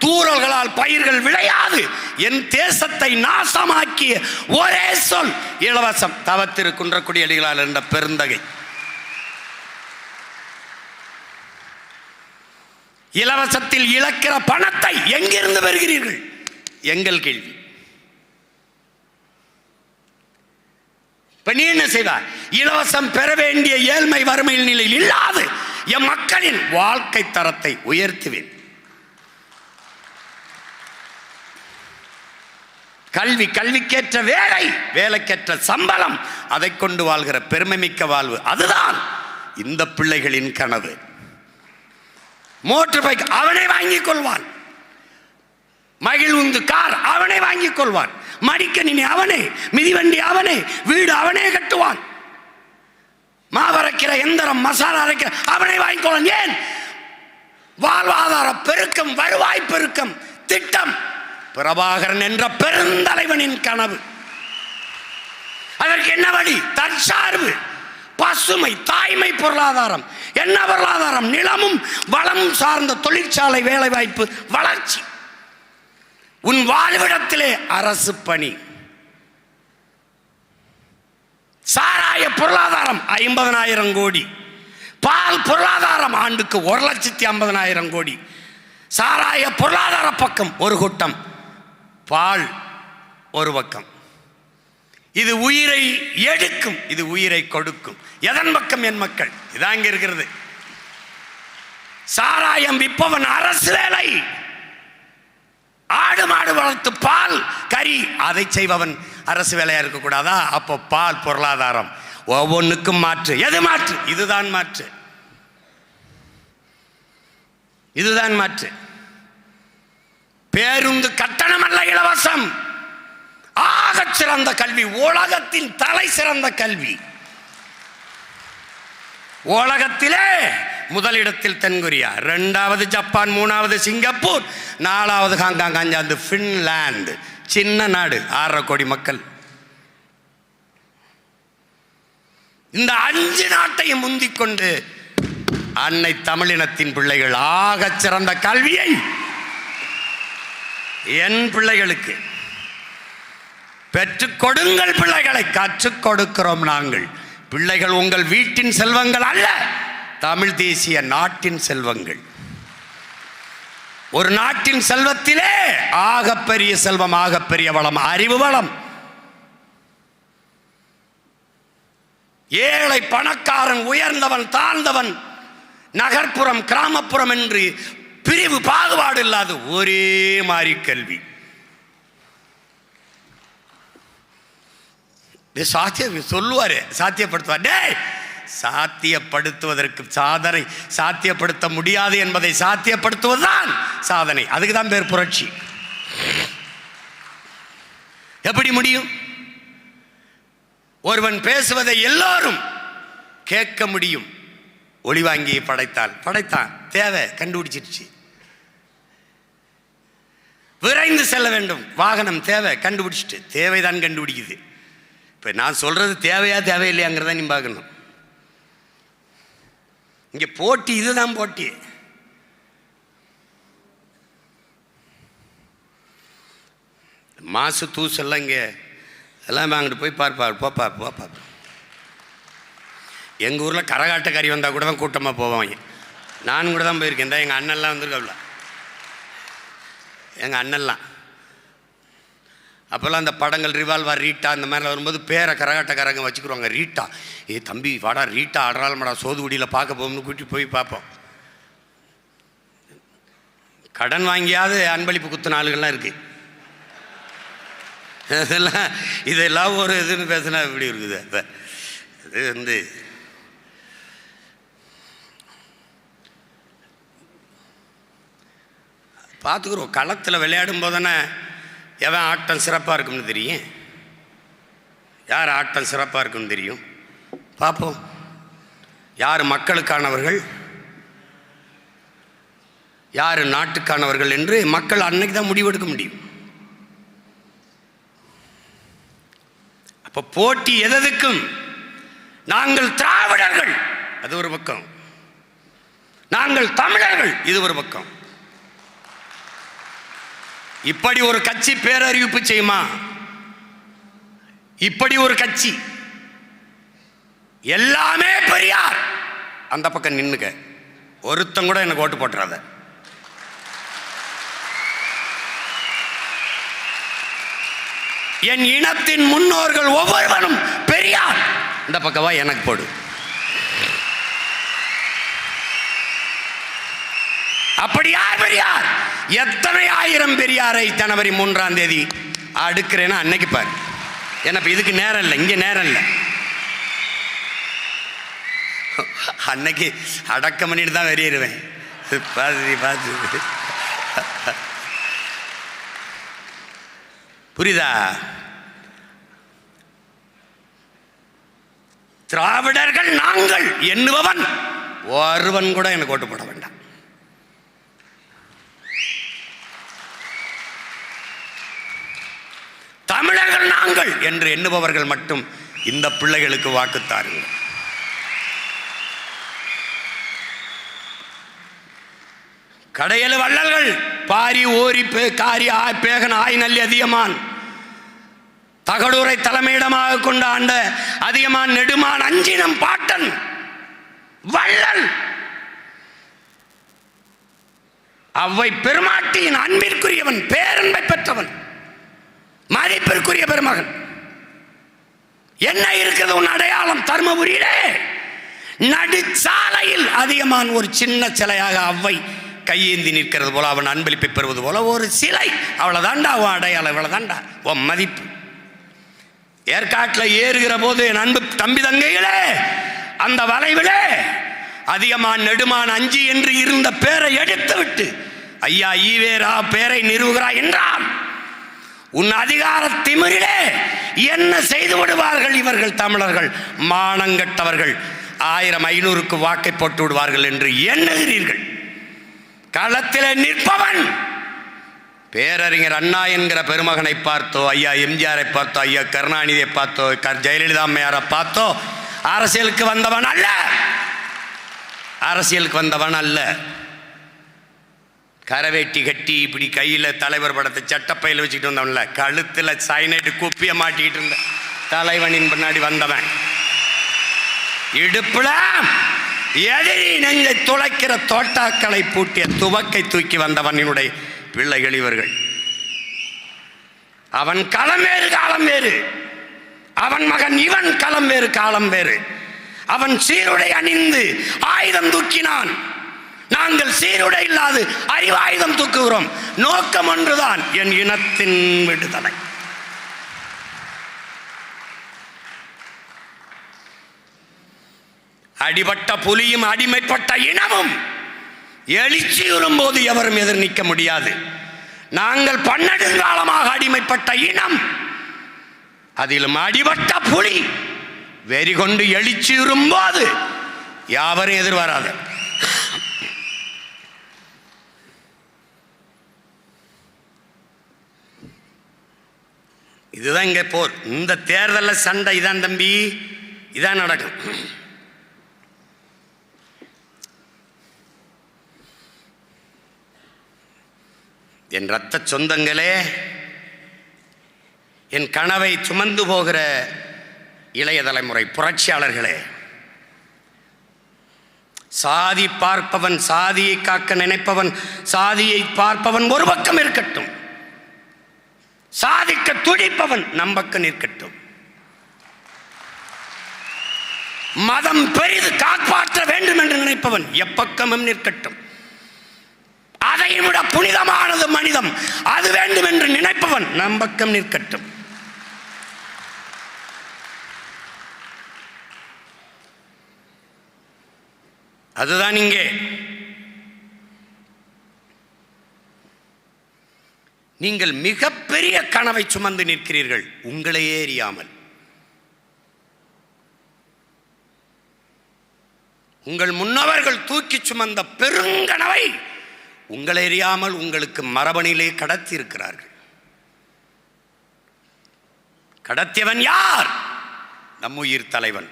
தூறல்களால் பயிர்கள் விளையாது. என் தேசத்தை நாசமாக்கிய ஒரே சொல் இலவசம். தவத்திரு குன்றக்குடி அடிகளார் என்ற பெருந்தகை. இலவசத்தில் இழக்கிற பணத்தை எங்கிருந்து பெறுகிறீர்கள்? எங்கள் கேள்வி. இப்ப நீ என்ன செய்வார்? இலவசம் பெற வேண்டிய ஏழ்மை வறுமை நிலையில் இல்லாது என் மக்களின் வாழ்க்கை தரத்தை உயர்த்துவேன். கல்வி, கல்விக்கேற்ற வேலை, வேலைக்கேற்ற சம்பளம், அதை கொண்டு வாழ்கிற பெருமை மிக்க வாழ்வு, அதுதான் இந்த பிள்ளைகளின் கனவு. மோட்டர் பைக் அவனை வாங்கிக் கொள்வான், மகிழ்வுந்து கார் அவனை வாங்கிக் கொள்வான், மடிக்கணினி அவனே, மிதிவண்டி அவனே, வீடு அவனே கட்டுவான், மாவரைக்கிற எந்திரம், மசாலா அரைக்கிற அவனை வாங்கிக் கொள்வான். ஏன்? வாழ்வாதார பெருக்கம், வருவாய் பெருக்கம் திட்டம் பிரபாகரன் என்ற பெருந்தலைவனின் கனவு. அதற்கு என்ன வழி? தற்சார்பு, பசுமை, தாய்மை பொருளாதாரம். என்ன பொருளாதாரம்? நிலமும் வளமும் சார்ந்த தொழிற்சாலை, வேலை வாய்ப்பு, வளர்ச்சி. உன் வாழ்விடத்திலே அரசு பணி. சாராய பொருளாதாரம் 50,000 கோடி, பால் பொருளாதாரம் ஆண்டுக்கு 1,50,000 கோடி. சாராய பொருளாதார பக்கம் ஒரு கூட்டம், பால் ஒரு பக்கம். இது உயிரை எடுக்கும், இது உயிரை கொடுக்கும். எதன் பக்கம்? என் மக்கள். இதான் இங்க இருக்கிறது. சாராயம் விற்பவன் அரசு வேலை, ஆடு மாடு வளர்த்து பால் கறி அதை செய்பவன் அரசு வேலையா இருக்கக்கூடாதா? அப்போ பால் பொருளாதாரம். ஒவ்வொன்றுக்கும் மாற்று. எது மாற்று? இதுதான் மாற்று, இதுதான் மாற்று. பேருந்து கட்டணம் அல்ல இலவசம். ஆகச் சிறந்த கல்வி, உலகத்தின் தலை சிறந்த கல்வி. உலகத்திலே முதலிடத்தில் தென்கொரியா, 2வது ஜப்பான், 3வது சிங்கப்பூர், 4வது ஹாங்காங், 5வது பின்லாந்து. சின்ன நாடு, 6.5 கோடி மக்கள். இந்த 5 நாட்டையும் முந்திக்கொண்டு அன்னை தமிழினத்தின் பிள்ளைகள் ஆகச் சிறந்த கல்வியை என் பிள்ளைகளுக்கு பெற்றுக் கொடுங்கள். பிள்ளைகளை கற்றுக் கொடுக்கிறோம் நாங்கள். பிள்ளைகள் உங்கள் வீட்டின் செல்வங்கள் அல்ல, தமிழ் தேசிய நாட்டின் செல்வங்கள். ஒரு நாட்டின் செல்வத்திலே ஆகப்பெரிய செல்வம், ஆகப்பெரிய வளம் அறிவு வளம். ஏழை பணக்காரன், உயர்ந்தவன் தாழ்ந்தவன், நகர்ப்புறம் கிராமப்புறம் என்று பிரிவு பாகுபாடு இல்லாத ஒரே மாதிரி கல்வி. சொல்லுவாரு, சாத்தியப்படுத்துவார். சாத்தியப்படுத்துவதற்கு சாதனை, சாத்தியப்படுத்த முடியாது என்பதை சாத்தியப்படுத்துவதுதான் சாதனை. அதுக்கு தான் பேர் புரட்சி. எப்படி முடியும்? ஒருவன் பேசுவதை எல்லோரும் கேட்க முடியும். ஒளிவாங்கியை படைத்தான், தேவை கண்டுபிடிச்சிருச்சு. விரைந்து செல்ல வேண்டும், வாகனம் தேவை கண்டுபிடிச்சிட்டு, தேவைதான் கண்டுபிடிக்குது. இப்போ நான் சொல்றது தேவையா தேவையில்லையாங்கிறத நீ பார்க்கணும். இங்கே போட்டி, இதுதான் போட்டி. மாசு தூசெல்லாம் இங்கே எல்லாம் அங்கிட்டு போய் போப்பா. எங்கள் ஊரில் கரகாட்ட கறி வந்தால் கூட தான் கூட்டமாக போவாங்க. நானும் கூட தான் போயிருக்கேன். எங்கள் அண்ணன்லாம் வந்துருக்கல, எங்கள் அண்ணன்லாம் அப்போல்லாம் அந்த படங்கள் ரிவால்வர் ரீட்டா அந்த மாதிரிலாம் வரும்போது பேரை கரகாட்டக்காரங்க வச்சுக்கிடுவாங்க. ரீட்டா, ஏ தம்பி வாடா ரீட்டா ஆடுறாள்மடா சோதுகுடியில் பார்க்க போகணும்னு கூட்டி போய் பார்ப்போம். கடன் வாங்கியாவது அன்பளிப்பு குத்துன ஆளுகள்லாம் இருக்குது. இதெல்லாம் ஒரு இதுன்னு பேசினா எப்படி இருக்குது? அது வந்து பார்த்துக்குறோம். களத்தில் விளையாடும் போதானே எவன் ஆட்டம் சிறப்பாக இருக்கும்னு தெரியும், யார் ஆட்டம் சிறப்பாக இருக்குன்னு தெரியும். பார்ப்போம் யார் மக்களுக்கானவர்கள், யார் நாட்டுக்கானவர்கள் என்று மக்கள் அன்னைக்கு தான் முடிவெடுக்க முடியும். அப்போ போட்டி எதற்கும். நாங்கள் திராவிடர்கள் அது ஒரு பக்கம், நாங்கள் தமிழர்கள் இது ஒரு பக்கம். இப்படி ஒரு கட்சி பேரறிவிப்பு செய்யுமா? இப்படி ஒரு கட்சி எல்லாமே பெரியார் அந்த பக்கம் நின்னுக்க, ஒருத்தம் கூட எனக்கு ஓட்டு போட்டுறாத. என் இனத்தின் முன்னோர்கள் ஒவ்வொருவரும் பெரியார் இந்த பக்கவா எனக்கு போடு. அப்படி யார் பெரியார்? எத்தனை ஆயிரம் பெரியாரை ஜனவரி 3ஆம் தேதி அடுக்கிறேன்னா அன்னைக்கு பாரு. ஏன்னா இதுக்கு நேரம் இல்லை, இங்கே நேரம் இல்லை. அன்னைக்கு அடக்கம் பண்ணிட்டு தான் வெளியேறுவேன். பார்த்து புரியுதா? திராவிடர்கள் நாங்கள் எண்ணுபவன் ஒருவன் கூட எனக்கு ஓட்டு போட வேண்டாம். தமிழர்கள் நாங்கள் என்று எண்ணுபவர்கள் மட்டும் இந்த பிள்ளைகளுக்கு வாக்குத்தாருங்கள். கடையலு வள்ளல்கள் பாரி ஓரி காரி பேகன் ஆய் நல்லி அதியமான் தகடூரை தலைமையிடமாக கொண்ட ஆண்ட அதியமான் நெடுமான் அஞ்சினம் பாட்டன் வள்ளல் அவ்வை பெருமாட்டியின் அன்பிற்குரியவன், பேரன்பை பெற்றவன், மதிப்பிற்குரிய பெருமகன். என்ன இருக்கிறது உன் அடையாளம்? தர்மபுரியிலே நடுச்சாலையில் அதியமான் ஒரு சின்ன சிலையாக அவ்வை கையேந்தி நிற்கிறது போல, அவன் அன்பளிப்பை பெறுவது போல ஒரு சிலை. அவ்வளவுதான்டா உன் அடையாளம், இவ்வளவுதான்டா உன் மதிப்பு. ஏற்காட்டில் ஏறுகிற போது என் அன்பு தம்பி தங்கைகளே, அந்த வளைவிலே அதியமான் நெடுமான் அஞ்சி என்று இருந்த பேரை எடுத்து விட்டு ஐயா ஈவேரா பேரை நிறுவுகிறாய் என்றால் உன் அதிகார திமிரிலே என்ன செய்து விடுவார்கள் இவர்கள் தமிழர்கள்? மானங்கட்டவர்கள் 1000-500க்கு வாக்கை போட்டு விடுவார்கள் என்று எண்ணுகிறீர்கள். களத்தில் நிற்பவன் பேரறிஞர் அண்ணா என்கிற பெருமகனை பார்த்தோ, ஐயா எம்ஜிஆரை பார்த்தோ, ஐயா கருணாநிதியை பார்த்தோ, ஜெயலலிதா அம்மையாரை பார்த்தோ அரசியலுக்கு வந்தவன் அல்ல. அரசியலுக்கு வந்தவன் அல்ல. கரவேட்டி கட்டி இப்படி கையில் தலைவர் படத்தை சட்டப்பையில் வச்சுக்கிட்டு வந்தவன்ல, கழுத்தில் சைனைட்டு குப்பியை மாட்டிக்கிட்டு இருந்த தலைவனின் பின்னாடி வந்தவன். இடுப்புல எதிரி நெஞ்சை துளைக்கிற தோட்டாக்களை பூட்டிய துவக்கை தூக்கி வந்தவனுடைய பிள்ளைகள் இவர்கள். அவன் களம் வேறு காலம் வேறு, அவன் மகன் இவன் களம் வேறு காலம் வேறு. அவன் சீருடை அணிந்து ஆயுதம் தூக்கினான், நாங்கள் சீருடை இல்லாது அறிவாயுதம் தூக்குகிறோம். நோக்கம் ஒன்றுதான், என் இனத்தின் விடுதலை. அடிபட்ட புலியும் அடிமைப்பட்ட இனமும் எழுச்சியுறும் போது எவரும் எதிர் நிற்க முடியாது. நாங்கள் பன்னெடுங்காலமாக அடிமைப்பட்ட இனம், அதிலும் அடிபட்ட புலி வெறி கொண்டு எழுச்சியுறும் போது யாவரும் எதிர் வராது. இதுதான் இங்கே போர். இந்த தேர்தலில் சண்டை இதான் தம்பி, இதான் நடக்கும். என் இரத்த சொந்தங்களே, என் கனவை சுமந்து போகிற இளைய தலைமுறை புரட்சியாளர்களே, சாதி பார்ப்பவன், சாதியை காக்க நினைப்பவன், சாதியை பார்ப்பவன் ஒரு பக்கம் இருக்கட்டும். சாதிக்க துடிப்பவன் நம்பக்க நிற்கட்டும். மதம் பெரிது காப்பாற்ற வேண்டும் என்று நினைப்பவன் எப்பக்கமும் நிற்கட்டும். அதையும் விட புனிதமானது மனிதம், அது வேண்டும் என்று நினைப்பவன் நம்பக்கம் நிற்கட்டும். அதுதான் இங்கே. நீங்கள் மிகப்பெரிய கனவை சுமந்து நிற்கிறீர்கள் உங்களையே அறியாமல். உங்கள் முன்னவர்கள் தூக்கி சுமந்த பெருங்கனவை உங்களை அறியாமல் உங்களுக்கு மரபணிலே கடத்தி இருக்கிறார்கள். கடத்தியவன் யார்? நம் உயிர் தலைவன்.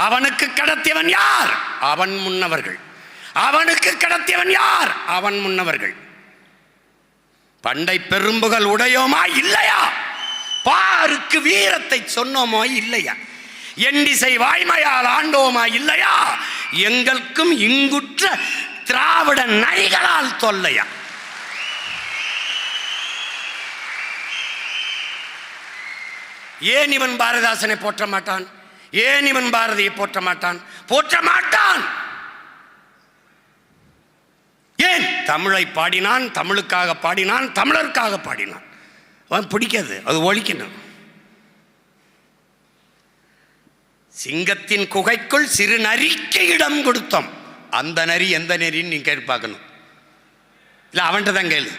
அவனுக்கு கடத்தியவன் யார்? அவன் முன்னவர்கள். அவனுக்கு கடத்தியவன் யார்? அவன் முன்னவர்கள். பண்டை பெரும்புகள் உடையோமா இல்லையா? பாருக்கு வீரத்தை சொன்னோமோ இல்லையா? எண்டிசை வாய்மையால் ஆண்டோமா இல்லையா? எங்களுக்கும் இங்குற்ற திராவிட நரிகளால் தொல்லையா? ஏன் இவன் பாரதிதாசனை போற்ற மாட்டான்? ஏன் இவன் பாரதியை போற்ற மாட்டான்? போற்ற மாட்டான். ஏன்? தமிழை பாடினான், தமிழுக்காக பாடினான், தமிழருக்காக பாடினான். அவன் பிடிக்காது, அது ஒழிக்கணும். சிங்கத்தின் குகைக்குள் சிறு நரிக்கு இடம் கொடுத்தோம். அந்த நரி எந்த நரின்னு நீங்க கேட்டு பார்க்கணும். இல்ல அவன்கிட்ட தான் கேளு.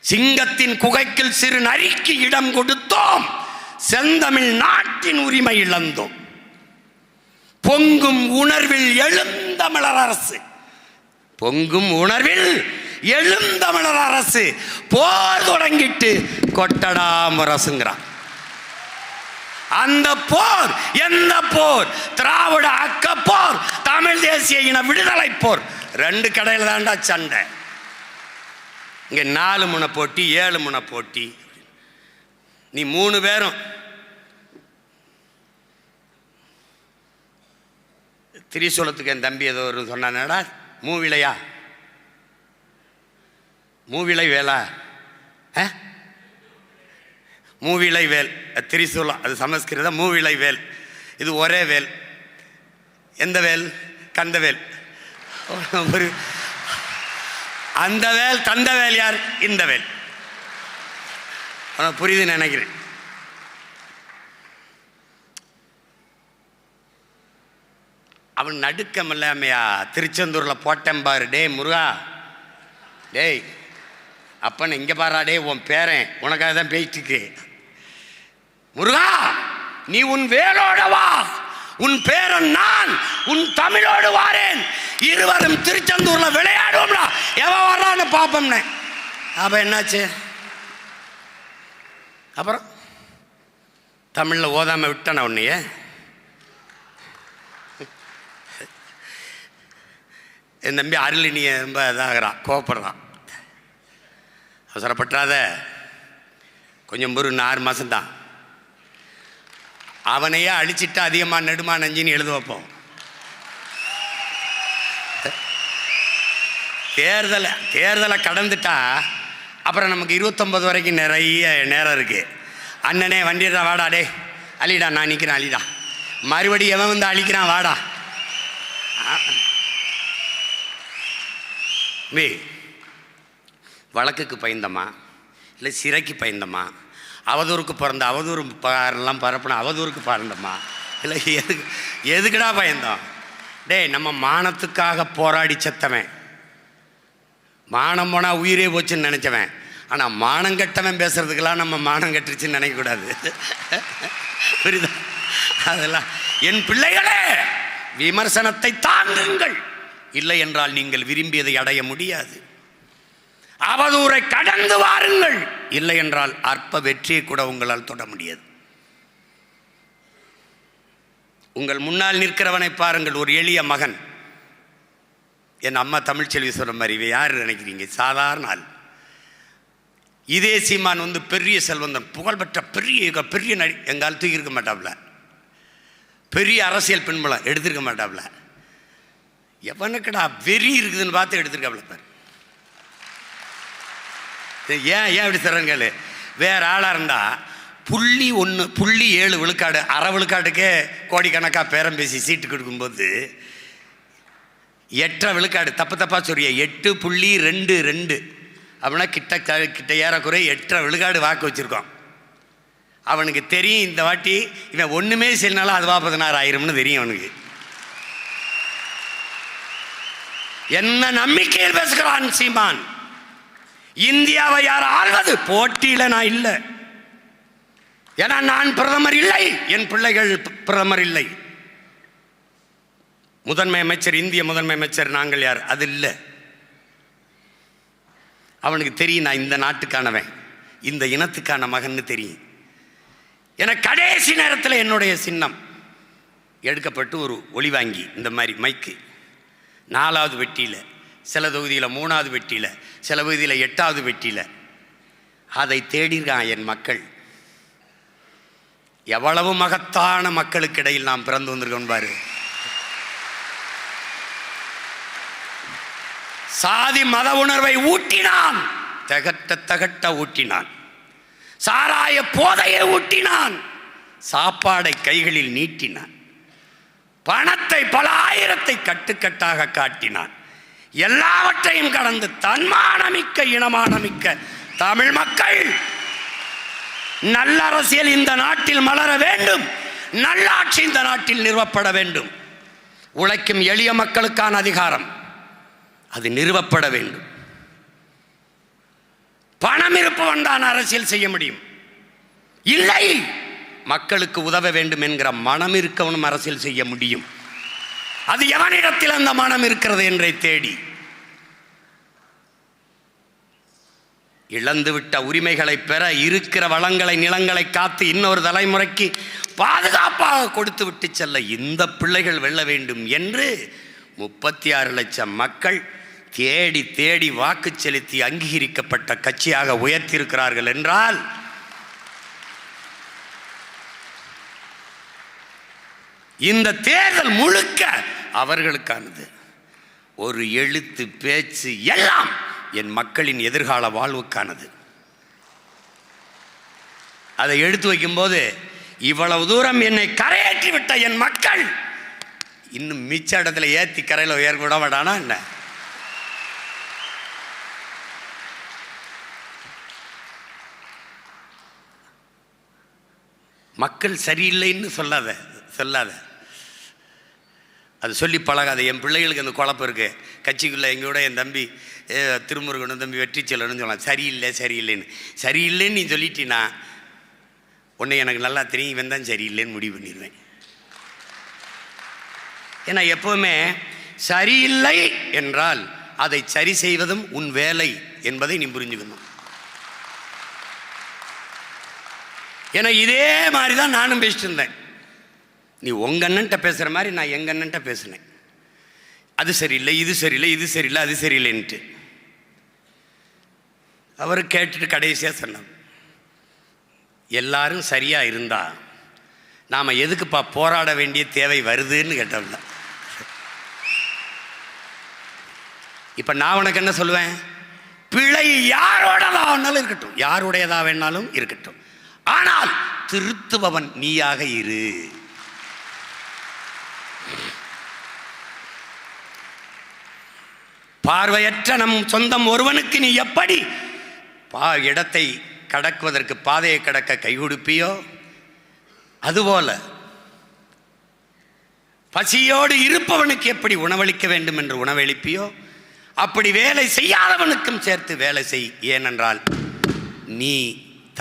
சிங்கத்தின் குகைக்குள் சிறு நரிக்கு இடம் கொடுத்தோம், செந்தமிழ் நாட்டின் உரிமை இழந்தோம். பொங்கும் உணர்வில் எழுந்தமிழர் அரசு, பொங்கும் உணர்வில் எழுந்தமிழர் அரசு போர் தொடங்கிட்டு கொட்டடா முரசுங்கிறான். அந்த போர் எந்த போர்? திராவிட அக்க போர், தமிழ் தேசிய இன விடுதலை போர். ரெண்டு கடையில் தாண்டா சண்டை. இங்க 4 முனை போட்டி, 7 முனை போட்டி. நீ 3 பேரும் திரிசூலத்துக்கு என் தம்பி ஏதோ ஒரு சொன்னானடா, மூவிலையா, மூவிலை வேலா, மூவிலை வேல், திரிசூலம் அது சமஸ்கிருதம். மூவிலை வேல், இது ஒரே வேல். எந்த வேல்? கந்தவேல். ஒரு அந்த வேல், தந்த வேல் யார்? இந்த வேல். புரியுதுன்னு நினைக்கிறேன். அவன் நடுக்கம் இல்லாமையா திருச்செந்தூரில் போட்டேன் பாரு. டே முருகா, டேய் அப்பன்னு இங்கே பாரா, டே உன் பேரன் உனக்காக தான் பேசிட்டு. முருகா, நீ உன் வேலோட வா, உன் பேரன் நான் உன் தமிழோடு வாரேன், இருவரும் திருச்செந்தூர்ல விளையாடுவோம்டா, எவன் வர்றான்னு பார்ப்போம்னே. அப்ப என்னாச்சு? அப்புறம் தமிழ்ல ஓதாம விட்டான உன்னைய. என் தம்பி அருளினிய ரொம்ப இதாகிறான், கோபப்படுறான். அவசரப்பட்டாத, கொஞ்சம் ஒரு 6 மாசம்தான். அவனையே அழிச்சிட்டு அதிகமாக நெடுமா நஞ்சின்னு எழுத வைப்போம். தேர்தலை கடந்துட்டா அப்புறம் நமக்கு 29 வரைக்கும் நிறைய நேரம் இருக்கு. அண்ணனே வண்டிடா, வாடா, டே அழிடா, நான் நிற்கிறேன், அழிடா, மறுபடியும் எவன் வந்து அழிக்கிறான், வாடா. வழக்குக்கு பயந்தமா இல்லை சிறைக்கு பயந்தமா? அவதூறுக்கு பிறந்த அவதூறு எல்லாம் பரப்பின அவதூறுக்கு பிறந்தமா? இல்லை எதுக்குடா பயந்தோம்? டே நம்ம மானத்துக்காக போராடி செத்தவன், மானம் போனால் உயிரே போச்சுன்னு நினச்சவன். ஆனால் மானம் கட்டவன் பேசுறதுக்கெல்லாம் நம்ம மானம் கட்டுருச்சுன்னு நினைக்கக்கூடாது. புரியுதா? அதெல்லாம் என் பிள்ளைகளே, விமர்சனத்தை தாங்குங்கள், இல்லை என்றால் நீங்கள் விரும்பியதை அடைய முடியாது. அவதூறை கடந்து வாருங்கள், இல்லை என்றால் அற்ப வெற்றியை கூட உங்களால் தொட முடியாது. உங்கள் முன்னால் நிற்கிறவனை பாருங்கள், ஒரு எளிய மகன். என் அம்மா தமிழ்ச்செல்வி சொல்ற மாதிரி, இவை யார் நினைக்கிறீங்க? சாதாரண ஆள். இதே சீமான் வந்து பெரிய செல்வந்தன், புகழ்பெற்ற பெரிய பெரிய நடி, எங்கால் தூக்கி இருக்க மாட்டாப்ல. பெரிய அரசியல் பின்புலம் எடுத்திருக்க மாட்டாப்ல. எவனுக்குடா வெறி இருக்குதுன்னு பார்த்து எடுத்திருக்காப்ல பாரு. ஏன் இப்படி சொல்கிறேன்னு வேற ஆளாக இருந்தால் 0.7 விழுக்காடு, அரை விழுக்காட்டுக்கே கோடிக்கணக்காக பேரம் பேசி சீட்டு கொடுக்கும்போது 8.5 விழுக்காடு, தப்பாக சொல்றிய 8.22 அப்படின்னா கிட்ட ஏறக்குறைய 8.5 விழுக்காடு வாக்கு வச்சுருக்கோம். அவனுக்கு தெரியும் இந்த வாட்டி இவன் ஒன்றுமே செய்யனாலும் அது 16,000 தெரியும் அவனுக்கு. என்ன நம்பிக்கையில் பேசுகிறான் சீமான்? இந்தியாவை யார் ஆள்வது? போட்டியில் நான் இல்லை. ஏன்னா நான் பிரதமர் இல்லை, என் பிள்ளைகள் பிரதமர் இல்லை. முதன்மை அமைச்சர், இந்திய முதன்மை அமைச்சர் நாங்கள் யார்? அது இல்லை. அவனுக்கு தெரியும் நான் இந்த நாட்டுக்கானவன், இந்த இனத்துக்கான மகன்னு தெரியும். என கடைசி நேரத்தில் என்னுடைய சின்னம் எடுக்கப்பட்டு ஒரு ஒளி வாங்கி இந்த மாதிரி மைக்கு 4வது வெட்டியில், சில தொகுதியில் 3வது வெட்டியில், சில தொகுதியில் 8வது வெட்டியில் அதை தேடிருக்கான் என் மக்கள். எவ்வளவு மகத்தான மக்களுக்கு இடையில் நாம் பிறந்து வந்திருக்கோம் பாரு. சாதி மத உணர்வை ஊட்டினான், தகட்ட ஊட்டினான். சாராய போதையை ஊட்டினான், சாப்பாடை கைகளில் நீட்டினான். பணத்தை பல ஆயிரத்தை கட்டுக்கட்டாக காட்டினான். எல்லாவற்றையும் கடந்து தன்மானமிக்க இனமானமிக்க தமிழ் மக்கள் நல்ல அரசியல் இந்த நாட்டில் மலர வேண்டும், நல்லாட்சி இந்த நாட்டில் நிறுவப்பட வேண்டும். உழைக்கும் எளிய மக்களுக்கான அதிகாரம் அது நிறுவப்பட வேண்டும். பணம் இருப்பவன் தான் அரசியல் செய்ய முடியும். இல்லை, மக்களுக்கு உதவ வேண்டும் என்கிற மனம் இருக்கவனும் அரசியல் செய்ய முடியும். அது எவனிடத்தில் அந்த மனம் இருக்கிறது என்றை தேடி இழந்துவிட்ட உரிமைகளை பெற, இருக்கிற வளங்களை நிலங்களை காத்து இன்னொரு தலைமுறைக்கு பாதுகாப்பாக கொடுத்து விட்டு செல்ல இந்த பிள்ளைகள் வெல்ல வேண்டும் என்று 36 லட்சம் மக்கள் தேடி தேடி வாக்கு செலுத்தி அங்கீகரிக்கப்பட்ட கட்சியாக உயர்த்தியிருக்கிறார்கள் என்றால் இந்த தேர்தல் முழுக்க அவர்களுக்கானது. ஒரு எழுத்து பேச்சு எல்லாம் என் மக்களின் எதிர்கால வாழ்வுக்கானது. அதை எடுத்து வைக்கும்போது இவ்வளவு தூரம் என்னை கரையேற்றி விட்ட என் மக்கள் இன்னும் மிச்ச இடத்துல ஏற்றி கரையில் உயர் விட மாட்டானா என்ன? மக்கள் சரியில்லைன்னு சொல்லாத அது சொல்லி பழகாத. என் பிள்ளைகளுக்கு அந்த குழப்பம் இருக்குது. கட்சிக்குள்ளே எங்களோட என் தம்பி திருமுருகனும் தம்பி வெற்றி செல்லணும்னு சொல்லலாம். சரியில்லைன்னு நீ சொல்லிட்டீன்னா உன்னை எனக்கு நல்லா தெரியும், இவன் தான் சரியில்லைன்னு முடிவு பண்ணிடுவேன். ஏன்னா எப்போவுமே சரியில்லை என்றால் அதை சரி செய்வதும் உன் வேலை என்பதை நீ புரிஞ்சுக்கணும். ஏன்னா இதே மாதிரி தான் நானும் பேசிட்டு இருந்தேன். நீ உங்கள் அண்ணன்ட்ட பேசுகிற மாதிரி நான் எங்கள் அண்ணன்ட்ட பேசினேன். அது சரியில்லை, இது சரியில்லை, இது சரியில்லை, அது சரியில்லைன்ட்டு. அவர் கேட்டுட்டு கடைசியாக சொன்னார், எல்லாரும் சரியாக இருந்தா நாம் எதுக்குப்பா போராட வேண்டிய தேவை வருதுன்னு கேட்டோம்ல. இப்போ நான் உனக்கு என்ன சொல்லுவேன்? பிழை யாரோடதா வேணாலும் இருக்கட்டும், யாருடையதா வேணாலும் இருக்கட்டும், ஆனால் திருத்துபவன் நீயாக இரு. பார்வையற்ற நம் சொந்தம் ஒருவனுக்கு நீ எப்படி இடத்தை கடக்குவதற்கு பாதையை கடக்க கை கொடுப்பியோ, அதுபோல பசியோடு இருப்பவனுக்கு எப்படி உணவளிக்க வேண்டும் என்று உணவளிப்பியோ, அப்படி வேலை செய்யாதவனுக்கும் சேர்த்து வேலை செய். ஏனென்றால் நீ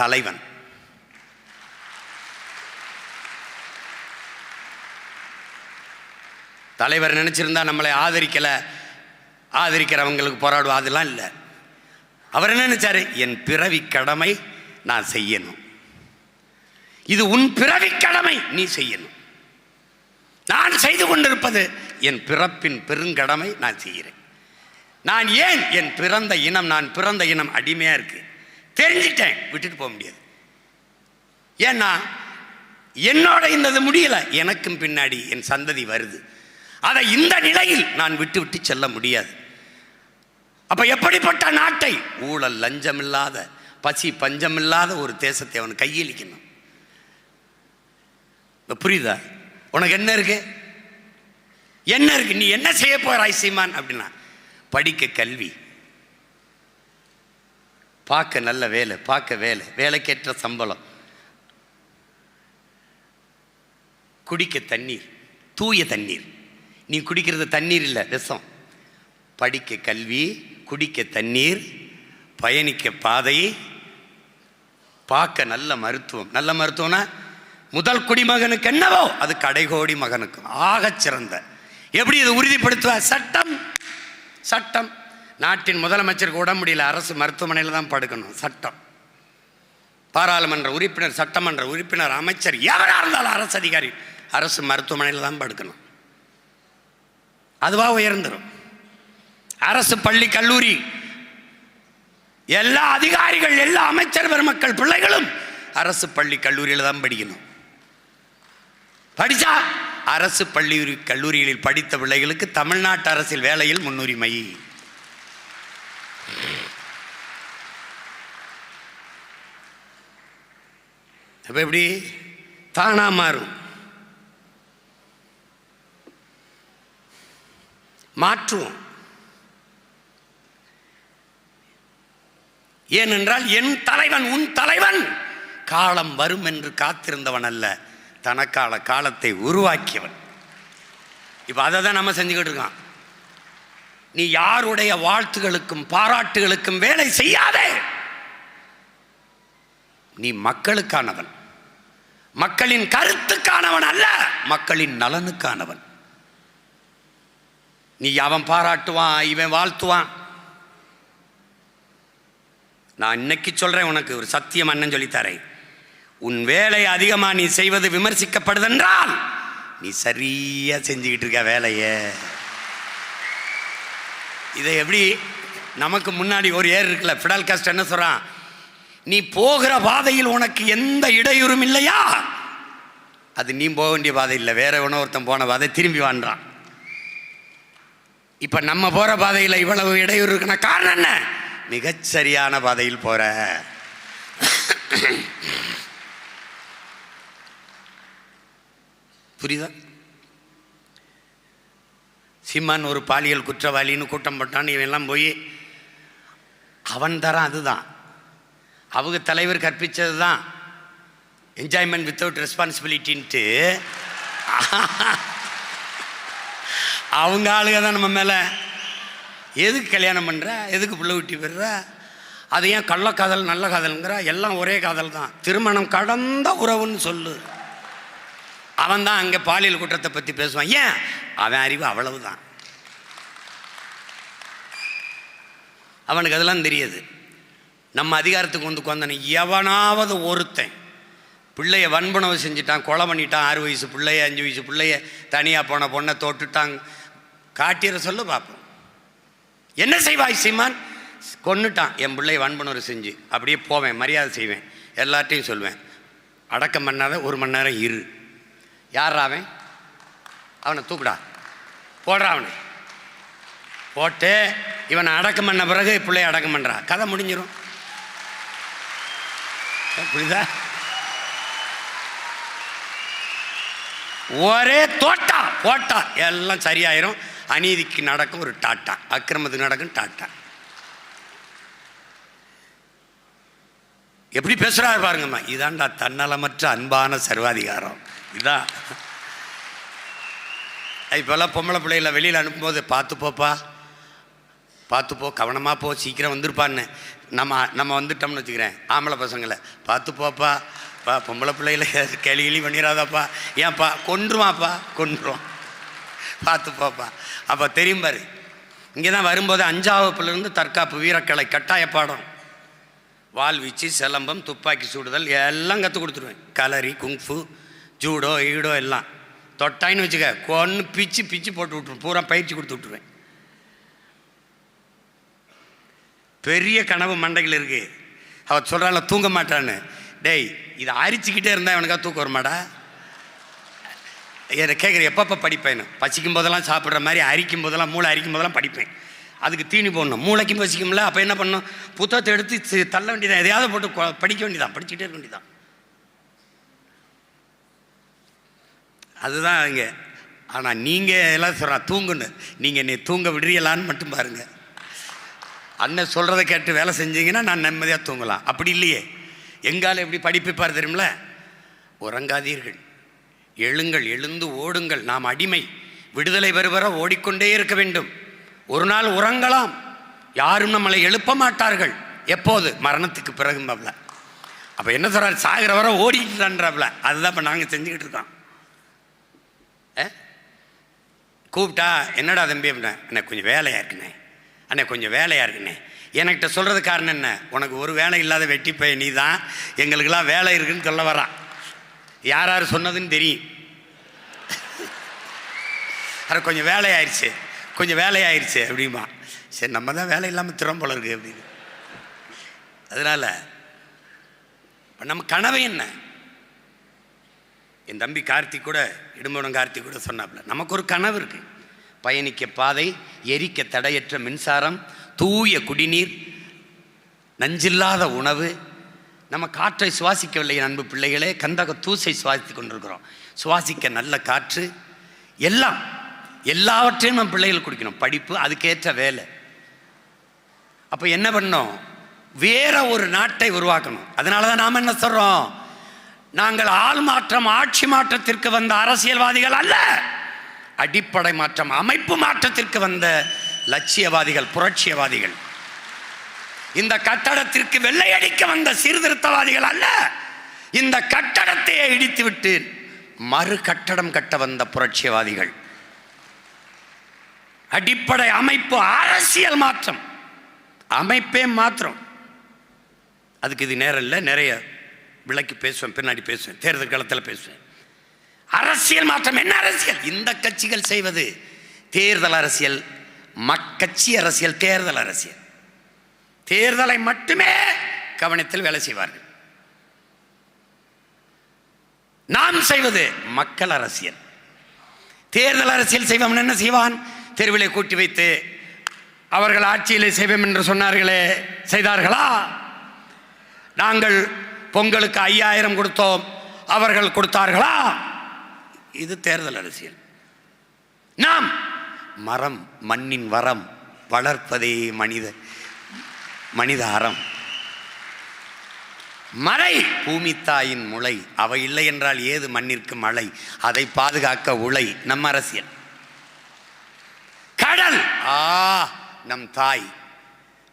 தலைவன். தலைவர் நினைச்சிருந்தா நம்மளை ஆதரிக்கிறவங்களுக்கு போராடுவோம், அதெல்லாம் இல்லை. அவர் என்ன நினைச்சாரு? என் பிறவி கடமை நான் செய்யணும், இது உன் பிறவி கடமை நீ செய்யணும். நான் செய்து கொண்டிருப்பது என் பிறப்பின் பெருங்கடமை, நான் செய்கிறேன். நான் ஏன் என் நான் பிறந்த இனம் அடிமையாக இருக்கு தெரிஞ்சிட்டேன், விட்டுட்டு போக முடியாது. ஏன்னா என்னோட இந்த முடியலை, எனக்கும் பின்னாடி என் சந்ததி வருது. அதை இந்த நிலையில் நான் விட்டு செல்ல முடியாது. அப்ப எப்படிப்பட்ட நாட்டை, ஊழல் லஞ்சம் இல்லாத, பசி பஞ்சம் இல்லாத ஒரு தேசத்தை அவன் கையளிக்கணும். புரியுதா? உனக்கு என்ன இருக்கு, என்ன இருக்கு, நீ என்ன செய்ய போறாய் சீமான் அப்படின்னா, படிக்க கல்வி, பார்க்க நல்ல வேலை, பார்க்க வேலை, வேலைக்கேற்ற சம்பளம், குடிக்க தண்ணீர், தூய தண்ணீர். நீ குடிக்கிறது தண்ணீர் இல்லை, விஷம். படிக்க கல்வி, குடிக்க தண்ணீர், பயணிக்க பாதை, பார்க்க நல்ல மருத்துவம். நல்ல மருத்துவம்னா முதல் குடிமகனுக்கு என்னவோ அது கடைகோடி மகனுக்கு ஆகச் சிறந்த. எப்படி இதை உறுதிப்படுத்துவ? சட்டம். சட்டம். நாட்டின் முதலமைச்சருக்கு உடம்பு முடியல, அரசு மருத்துவமனையில் தான் படுக்கணும். சட்டம். பாராளுமன்ற உறுப்பினர், சட்டமன்ற உறுப்பினர், அமைச்சர், எவராக இருந்தாலும் அரசு அதிகாரி அரசு மருத்துவமனையில் தான் படுக்கணும். அதுவா உயர்ந்துடும். அரசு பள்ளி கல்லூரி எல்லா அதிகாரிகள், எல்லா அமைச்சர் பெருமக்கள் பிள்ளைகளும் அரசு பள்ளி கல்லூரியில் தான் படிக்கணும். படித்தா அரசு பள்ளி கல்லூரிகளில் படித்த பிள்ளைகளுக்கு தமிழ்நாட்டு அரசில் வேலையில் முன்னுரிமை. அப்ப எப்படி தானா மாறும்? மாற்றுவோம். ஏனென்றால் என் தலைவன், உன் தலைவன் காலம் வரும் என்று காத்திருந்தவன் அல்ல, தனக்கால காலத்தை உருவாக்கியவன். இப்ப அதை தான் நம்ம செஞ்சுக்கிட்டு இருக்கோம். நீ யாருடைய வாழ்த்துகளுக்கும் பாராட்டுகளுக்கும் வேலை செய்யாதே. நீ மக்களுக்கானவன், மக்களின் கருத்துக்கானவன் அல்ல, மக்களின் நலனுக்கானவன். நீ அவன் பாராட்டுவான், இவன் வாழ்த்துவான். நான் இன்னைக்கு சொல்றேன், உனக்கு ஒரு சத்தியம் அண்ணன் சொல்லித்தாரேன். உன் வேலை அதிகமா நீ செய்வது விமர்சிக்கப்படுதென்றால் நீ சரியா செஞ்சுக்கிட்டு இருக்க வேலைய. இதை எப்படி, நமக்கு முன்னாடி ஒரு ஏர் இருக்குல்ல, ஃபிடல் காஸ்ட் என்ன சொல்றான், நீ போகிற பாதையில் உனக்கு எந்த இடையூறும் இல்லையா, அது நீ போக வேண்டிய பாதை இல்லை, வேற ஒருத்தன் போன பாதை, திரும்பி வாண்டான். இப்ப நம்ம போற பாதையில் இவ்வளவு இடையூறு இருக்குன்னா காரணம் என்ன? மிகச்சரியான பாதையில் போற. புரியுதா? சீமான் ஒரு பாலியல் குற்றவாளின்னு கூட்டம் போட்டான். இவெல்லாம் போய் அவன் தரான். அதுதான் அவங்க தலைவர் கற்பிச்சது தான், என்ஜாய்மெண்ட் வித்தவுட் ரெஸ்பான்சிபிலிட்டின்ட்டு. அவங்க ஆளுக தான் நம்ம மேலே. எதுக்கு கல்யாணம் பண்ணுற, எதுக்கு பிள்ளை ஊட்டி பெறுற, அது ஏன் கள்ளக்காதல் நல்ல காதல்ங்கிற, எல்லாம் ஒரே காதல் தான், திருமணம் கடந்த உறவுன்னு சொல்லு. அவன் தான் அங்கே பாலியல் குற்றத்தை பற்றி பேசுவான். ஏன்? அவன் அறிவு அவ்வளவுதான், அவனுக்கு அதெல்லாம் தெரியாது. நம்ம அதிகாரத்துக்கு வந்து கொண்டான எவனாவது ஒருத்தன் பிள்ளைய வன்புணவு செஞ்சுட்டான், கொலை பண்ணிட்டான், 6 வயசு பிள்ளைய, 5 வயசு பிள்ளைய, தனியாக போன பொண்ணை தோட்டுட்டான், காட்டிற சொல்லு பார்ப்போம். என்ன செய்வாய் சீமான்? கொன்னுட்டான், என் பிள்ளைய வன்புணர்வு செஞ்சு, அப்படியே போவேன், மரியாதை செய்வேன், எல்லார்ட்டையும் சொல்வேன், அடக்கம் பண்ணாத 1 மணி நேரம் இரு. யார் அவன்? அவனை தூக்குடா, போடுறா, அவனை போட்டு இவனை அடக்கம் பண்ண பிறகு பிள்ளைய அடக்கம் பண்ணுறா, கதை முடிஞ்சிடும். புரியுதா? ஒரே தோட்டா போட்டா எல்லாம் சரியாயிரும். அநீதிக்கு நடக்கும் ஒரு டாட்டா, அக்கிரமத்துக்கு நடக்கும் டாட்டா. எப்படி பேசுறாரு பாருங்கம்மா. இதான்டா தன்னலமற்ற அன்பான சர்வாதிகாரம். இதான் இப்போல்லாம் பொம்பளை பிள்ளைகளை வெளியில் அனுப்பும்போது பார்த்து போப்பா, பார்த்து போ, கவனமாக போ, சீக்கிரம் வந்துருப்பான்னு. நம்ம வந்துட்டோம்னு வச்சுக்கிறேன், ஆம்பளை பசங்களை பார்த்து போப்பா, பொம்பளை பிள்ளைகளை கேலி பண்ணிடாதாப்பா, ஏன்ப்பா கொன்றுவாப்பா, கொன்றுவான், பார்த்து போப்பா. அப்போ தெரியும் பாரு. இங்கே தான் வரும்போது 5ஆம் வகுப்புலேருந்து தற்காப்பு வீரக்கலை கட்டாய பாடம், வாள்வீச்சு, சிலம்பம், துப்பாக்கி சுடுதல் எல்லாம் கற்றுக் கொடுத்துருவேன். கலரி, குங்ஃபு, ஜூடோ, ஈடோ எல்லாம் தொட்டாயின்னு வச்சுக்க, கொன்று பிச்சு பிச்சு போட்டு விட்ருவேன், பூரா பயிற்சி கொடுத்து விட்ருவேன். பெரிய கனவு மண்டைகள் இருக்கு. அவள் சொல்கிறாள் தூங்க மாட்டான்னு. டேய், இதை அரிச்சுக்கிட்டே இருந்தால் அவனுக்கா தூக்கம் வருமாடா? என்னை கேட்குற எப்பப்போ படிப்பேன்னு. பசிக்கும் போதெல்லாம் சாப்பிட்ற மாதிரி அரிக்கும் போதெல்லாம், மூளை அரிக்கும் போதெல்லாம் படிப்பேன். அதுக்கு தீனி போடணும், மூளைக்கும் பசிக்கும்ல. அப்போ என்ன பண்ணணும்? புத்தகத்தை எடுத்து தள்ள வேண்டியதான், எதையாவது போட்டு படிக்க வேண்டியதான், படிச்சுட்டே இருக்க வேண்டியதான். அதுதான் இங்கே. ஆனால் நீங்கள் எல்லாம் சொல்கிறா தூங்குன்னு, நீங்கள் என்னை தூங்க விடுறீங்களான்னு மட்டும் பாருங்கள். அண்ணன் சொல்கிறத கேட்டு வேலை செஞ்சீங்கன்னா நான் நிம்மதியாக தூங்கலாம். அப்படி இல்லையே, எங்கால எப்படி படிப்பிப்பார் தெரியுமில்ல? உறங்காதீர்கள், எழுங்கள், எழுந்து ஓடுங்கள், நாம் அடிமை, விடுதலை பெறுவர ஓடிக்கொண்டே இருக்க வேண்டும். ஒரு நாள் உறங்கலாம், யாரும் நம்மளை எழுப்ப மாட்டார்கள். எப்போது? மரணத்துக்கு பிறகும்பாப்ல. அப்போ என்ன சொல்கிறார்? சாகிற வர ஓடிக்கிட்டான்றாப்ல. அதுதான் இப்போ நாங்கள் செஞ்சுக்கிட்டு இருக்கோம். கூப்பிட்டா என்னடா தம்பி அப்படின்னா, அண்ணே கொஞ்சம் வேலையாக இருக்குண்ணே, அண்ணே கொஞ்சம் வேலையாக இருக்குண்ணே. என்கிட்ட சொல்கிறது காரணம் என்ன? உனக்கு ஒரு வேலை இல்லாத வெட்டி போய் நீ தான் எங்களுக்கெல்லாம் வேலை இருக்குன்னு சொல்ல வரான். யார் யார் சொன்னதுன்னு தெரியும். அது கொஞ்சம் வேலையாயிருச்சு, கொஞ்சம் வேலையாயிருச்சு அப்படிமா. சரி, நம்ம தான் வேலை இல்லாமல் திறம் போல இருக்கு அப்படின்னு. அதனால் இப்போ நம்ம கனவு என்ன? என் தம்பி கார்த்திக் கூட, இடும்பவனம் கார்த்திக் கூட சொன்னாப்புல, நமக்கு ஒரு கனவு இருக்குது. பயணிக்க பாதை, எரிக்க தடையற்ற மின்சாரம், தூய குடிநீர், நஞ்சில்லாத உணவு. நம்ம காற்றை சுவாசிக்கவில்லை அன்பு பிள்ளைகளே, கந்தக தூசை சுவாசித்து கொண்டிருக்கிறோம். சுவாசிக்க நல்ல காற்று, எல்லாம் எல்லாவற்றையும் நம்ம பிள்ளைகள் குடிக்கணும். படிப்பு, அதுக்கேற்ற வேலை. அப்போ என்ன பண்ணோம்? வேற ஒரு நாட்டை உருவாக்கணும். அதனால தான் நாம் என்ன சொல்கிறோம்? நாங்கள் ஆள் மாற்றம், ஆட்சி மாற்றத்திற்கு வந்த அரசியல்வாதிகள் அல்ல, அடிப்படை மாற்றம், அமைப்பு மாற்றத்திற்கு வந்த லட்சியவாதிகள், புரட்சியவாதிகள். இந்த கட்டடத்திற்கு வெள்ளையடிக்க வந்த சீர்திருத்தவாதிகள் அல்ல, இந்த கட்டடத்தையே இடித்துவிட்டு மறு கட்டடம் கட்ட வந்த புரட்சியவாதிகள். அடிப்படை அமைப்பு, அரசியல் மாற்றம், அமைப்பே மாற்றம். அதுக்கு இது நேரம் இல்லை, நிறைய விளக்கி பேசுவேன், பின்னாடி பேசுவேன், தேர்தல் காலத்தில் பேசுவேன். அரசியல் மாற்றம் என்ன? அரசியல் இந்த கட்சிகள் செய்வது தேர்தல் அரசியல், மக்கட்சி அரசியல், தேர்தல் அரசியல். தேர்தலை மட்டுமே கவனத்தில் வேலை செய்வார்கள். நாம் செய்வது மக்கள் அரசியல். தேர்தல் அரசியல் செய்வோம். என்ன செய்வான்? தெருவிலே கூட்டி வைத்து அவர்கள் ஆட்சியிலே செய்வோம் என்று சொன்னார்களே, செய்தார்களா? நாங்கள் பொங்கலுக்கு 5000 கொடுத்தோம், அவர்கள் கொடுத்தார்களா? இது தேர்தல் அரசியல். நாம் மரம், மண்ணின் வரம், வளர்ப்பதே மனித அறம். மழை பூமி தாயின் முளை, அவை இல்லை என்றால் ஏது மண்ணிற்கு மழை, அதை பாதுகாக்க உழை, நம் அரசியல். கடல், நம் தாய்,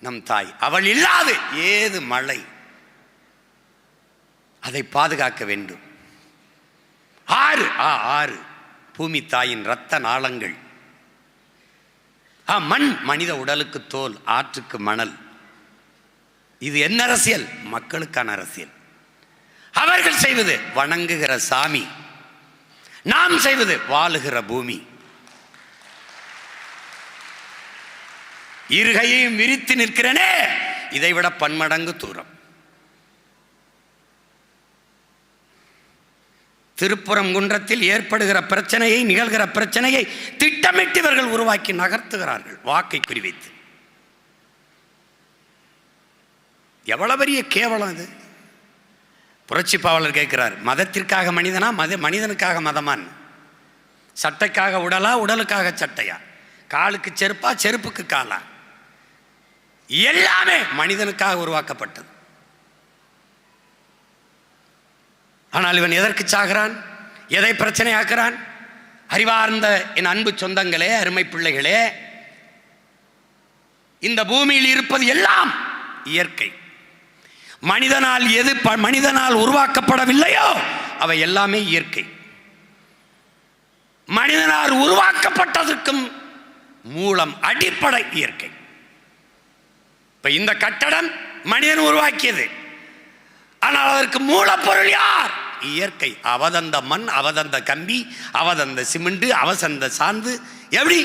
நம் தாய், அவள் இல்லாது ஏது மழை, அதை பாதுகாக்க வேண்டும். ஆறு, ஆறு பூமி தாயின் இரத்த நாளங்கள். மண், மனித உடலுக்கு தோல், ஆற்றுக்கு மணல். இது என்ன அரசியல்? மக்களுக்கான அரசியல். அவர்கள் செய்வது வணங்குகிற சாமி, நாம் செய்வது வாழுகிற பூமி. இருகையையும் விரித்து நிற்கிறனே, இதைவிட பன்மடங்கு தூரம். திருப்புறம் குன்றத்தில் ஏற்படுகிற பிரச்சனையை, நிகழ்கிற பிரச்சனையை திட்டமிட்டு இவர்கள் உருவாக்கி நகர்த்துகிறார்கள், வாக்கை குறிவைத்து. எவ்வளவு பெரிய கேவலம் இது! புரட்சி பாவலர் கேட்கிறார், மதத்திற்காக மனிதனா, மனிதனுக்காக மதமான்? சட்டைக்காக உடலா, உடலுக்காக சட்டையா? காலுக்கு செருப்பா, செருப்புக்கு காலா? எல்லாமே மனிதனுக்காக உருவாக்கப்பட்டது. ஆனால் இவன் எதற்கு சாகிறான்? எதை பிரச்சனையாக்குறான்? அறிவார்ந்த என் அன்பு சொந்தங்களே, அருமை பிள்ளைகளே, இந்த பூமியில் இருப்பது எல்லாம் இயற்கை. மனிதனால் எது மனிதனால் உருவாக்கப்படவில்லையோ அவை எல்லாமே இயற்கை. மனிதனால் உருவாக்கப்பட்டதற்கும் மூலம், அடிப்படை இயற்கை. இப்ப இந்த கட்டடம் மனிதன் உருவாக்கியது, ஆனால் அதற்கு மூலப்பொருள் யார்? இயற்கை. அவதந்த மண், அவதந்த கம்பி, அவதந்த சிமெண்ட், அவசந்த சாந்து, எப்படி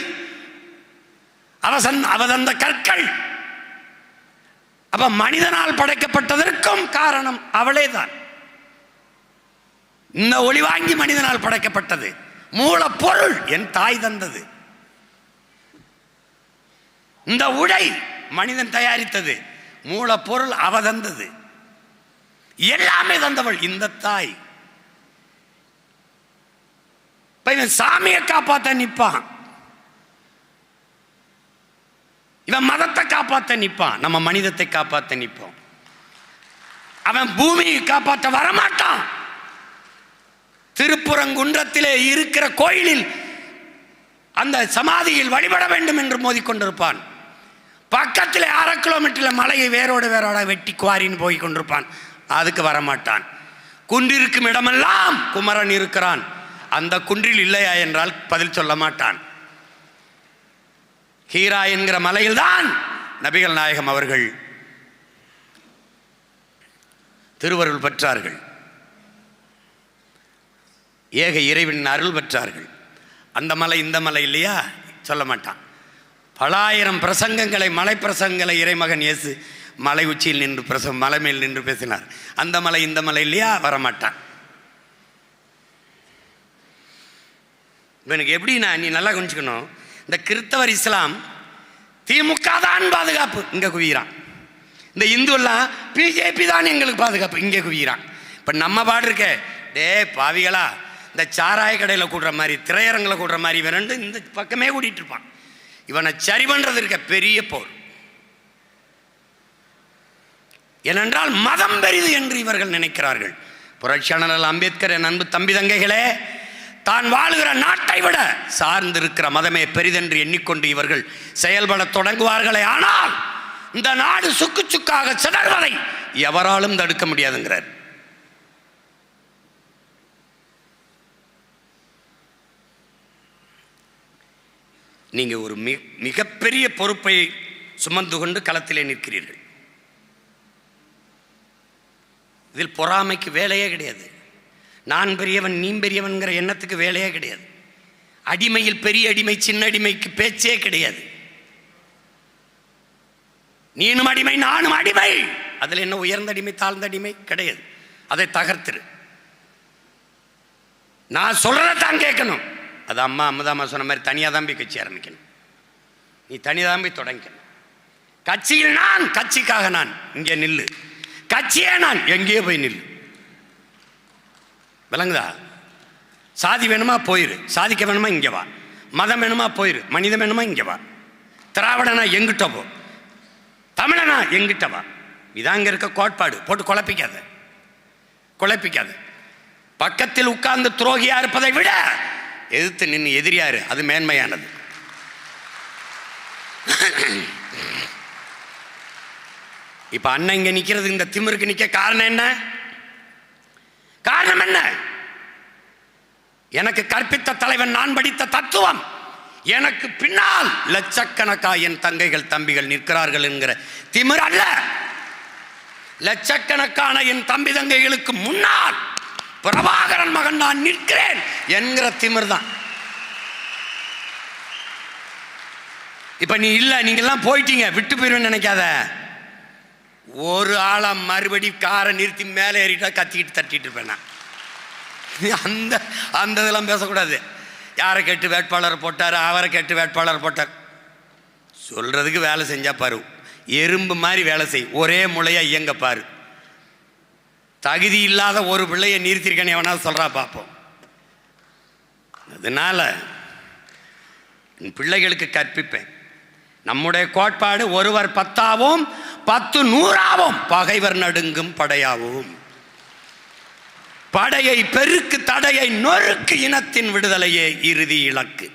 அவதந்த கற்கள். அப்ப மனிதனால் படைக்கப்பட்டதற்கும் காரணம் அவளேதான். இந்த ஒளி வாங்கி மனிதனால் படைக்கப்பட்டது. மூலப்பொருள் என் தாய் தந்தது. இந்த உடை மனிதன் தயாரித்தது, மூலப்பொருள் அவ தந்தது, எல்லாமே தந்தவள் இந்த தாய். இவன் சாமியை காப்பாற்ற நிற்பான், இவன் மதத்தை காப்பாற்ற நிற்பான், நம்ம மனிதத்தை காப்பாற்ற நிற்போம். அவன் பூமியை காப்பாற்ற வரமாட்டான். திருப்புறங்குன்றத்திலே இருக்கிற கோயிலில் அந்த சமாதியில் வழிபட வேண்டும் என்று மோதிக்கொண்டிருப்பான். பக்கத்தில் 1/2 கிலோமீட்டரில் மலையை வேரோடு வேரோட வெட்டி குவாரின்னு போய் கொண்டிருப்பான். அதுக்கு வரமாட்டான். குன்றிருக்கும் இடமெல்லாம் குமரன் இருக்கிறான், அந்த குன்றில் இல்லையா என்றால் பதில் சொல்ல மாட்டான். ஹீரா என்கிற மலையில்தான் நபிகள் நாயகம் அவர்கள் திருவருள் பெற்றார்கள், ஏக இறைவனின் அருள் பெற்றார்கள். அந்த மலை இந்த மலை இல்லையா சொல்ல மாட்டான். பல ஆயிரம் பிரசங்கங்களை, மலை பிரசங்கங்களை இறைமகன் இயேசு மலை உச்சியில் நின்று மலை மேல் நின்று பேசினார். அந்த மலை இந்த மலை இல்லையா வரமாட்டான். இவனுக்கு எப்படின்னா, நீ நல்லா கொஞ்சிக்கணும், இந்த கிறிஸ்தவர் இஸ்லாம் திமுக தான் பாதுகாப்பு இங்கே குவிகிறான், இந்த இந்து எல்லாம் பிஜேபி தான் எங்களுக்கு பாதுகாப்பு இங்கே குவிகிறான். இப்போ நம்ம பாடு இருக்க, டே பாவிகளா, இந்த சாராய கடையில் கூடுற மாதிரி, திரையரங்கில் கூடுற மாதிரி இவன் ரெண்டு இந்த பக்கமே கூட்டிகிட்டு இருப்பான். இவனை சரி பண்ணுறது இருக்க பெரிய போர். ஏனென்றால் மதம் பெரிது என்று இவர்கள் நினைக்கிறார்கள். புரட்சியாளர் அம்பேத்கர், என் அன்பு தம்பி தங்கைகளே, தான் வாழுகிற நாட்டை விட சார்ந்திருக்கிற மதமே பெரிதென்று எண்ணிக்கொண்டு இவர்கள் செயல்பட தொடங்குவார்களே, ஆனால் இந்த நாடு சுக்கு சுக்காக சிதறுவதை எவராலும் தடுக்க முடியாதுங்கிறார். நீங்க ஒரு மிகப்பெரிய பொறுப்பை சுமந்து கொண்டு களத்திலே நிற்கிறீர்கள். இதில் பொறாமைக்கு வேலையே கிடையாது. நான் பெரியவன் நீ பெரியவன்கிற எண்ணத்துக்கு வேலையே கிடையாது. அடிமையில் பெரிய அடிமை சின்ன அடிமைக்கு பேச்சே கிடையாது. நீனும் அடிமை நானும் அடிமை, அதில் என்ன உயர்ந்த அடிமை தாழ்ந்த அடிமை கிடையாது. அதை தகர்த்துரு. நான் சொல்றதான் கேட்கணும். அது அம்மா அம்மா சொன்ன மாதிரி தனியாக தான் போய் கட்சி ஆரம்பிக்கணும். நீ தனியாக தான் போய் தொடங்கணும். கட்சியில் நான், கட்சிக்காக நான், இங்கே நில்லு. கட்சியே நான், எங்கேயோ போய் நில்லு. விளங்குதா? சாதி வேணுமா போயிரு, சாதிக்க வேணுமா இங்கே வா. மதம் வேணுமா போயிரு, மனிதம் வேணுமா இங்கே வா. திராவிடனா எங்கிட்ட போ, தமிழனா எங்கிட்ட வா. இதான் இங்கே இருக்க கோட்பாடு. போட்டு குழப்பிக்காத, குழப்பிக்காத. பக்கத்தில் உட்கார்ந்து துரோகியா இருப்பதை விட எதிர்த்து நின்று எதிரியாரு, அது மேன்மையானது. இப்ப அண்ணன் இங்க நிக்கிறது, இந்த திமிருக்கு நிக்க காரணம் என்ன? காரணம் என்ன? எனக்கு கற்பித்த தலைவன், நான் படித்த தத்துவம், எனக்கு பின்னால் லட்சக்கணக்கா என் தங்கைகள் தம்பிகள் நிற்கிறார்கள் என்கிற திமிர் அல்ல. லட்சக்கணக்கான என் தம்பி தங்கைகளுக்கு முன்னால் பிரபாகரன் மகன் நான் நிற்கிறேன் என்கிற திமிர் தான். இப்ப நீ இல்ல, நீங்க எல்லாம் போயிட்டீங்க, விட்டு போயிருவேன்னு நினைக்காத. ஒரு ஆளா மறுபடி காரை நிறுத்தி மேலே ஏறிட்டா கத்திக்கிட்டு தட்டிட்டு இருப்பேன் நான். அந்த அந்த இதெல்லாம் பேசக்கூடாது. யாரை கேட்டு வேட்பாளர் போட்டார், அவரை கேட்டு வேட்பாளர் போட்டார், சொல்றதுக்கு வேலை செஞ்சா பாரு. எறும்பு மாதிரி வேலை செய், ஒரே முளையா இயங்க பாரு. தகுதி இல்லாத ஒரு பிள்ளையை நிறுத்திருக்கேன்னு எவனாவது சொல்றா பார்ப்போம். அதனால பிள்ளைகளுக்கு கற்பிப்பேன். நம்முடைய கோட்பாடு ஒருவர் 10ஆவும் 10 100ஆவும் பகைவர் நடுங்கும் படையாவும். படையை பெருக்கு, தடையை நொறுக்கு, இனத்தின் விடுதலையே இறுதி இலக்கு.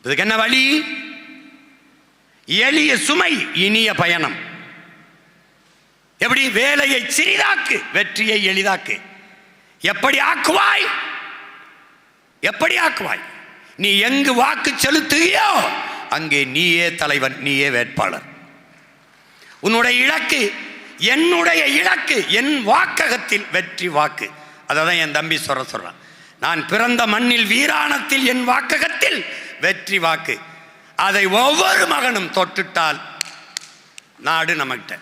இதுக்கு என்ன வழி? எளிய சுமை, இனிய பயணம். எப்படி? வேலையை சிறிதாக்கு, வெற்றியை எளிதாக்கு. எப்படி ஆக்குவாய்? எப்படி ஆக்குவாய்? நீ எங்கு வாக்கு செலுத்துகியோ அங்கே நீயே தலைவன், நீயே வேட்பாளர். உன்னுடைய இலக்கு, என்னுடைய இலக்கு என் வாக்ககத்தில் வெற்றி வாக்கு. அதான் என் தம்பி சொல்றான். நான் பிறந்த மண்ணில் வீராணத்தில் என் வாக்ககத்தில் வெற்றி வாக்கு. அதை ஒவ்வொரு மகனும் தொட்டுட்டால் நாடு நம்மகிட்ட.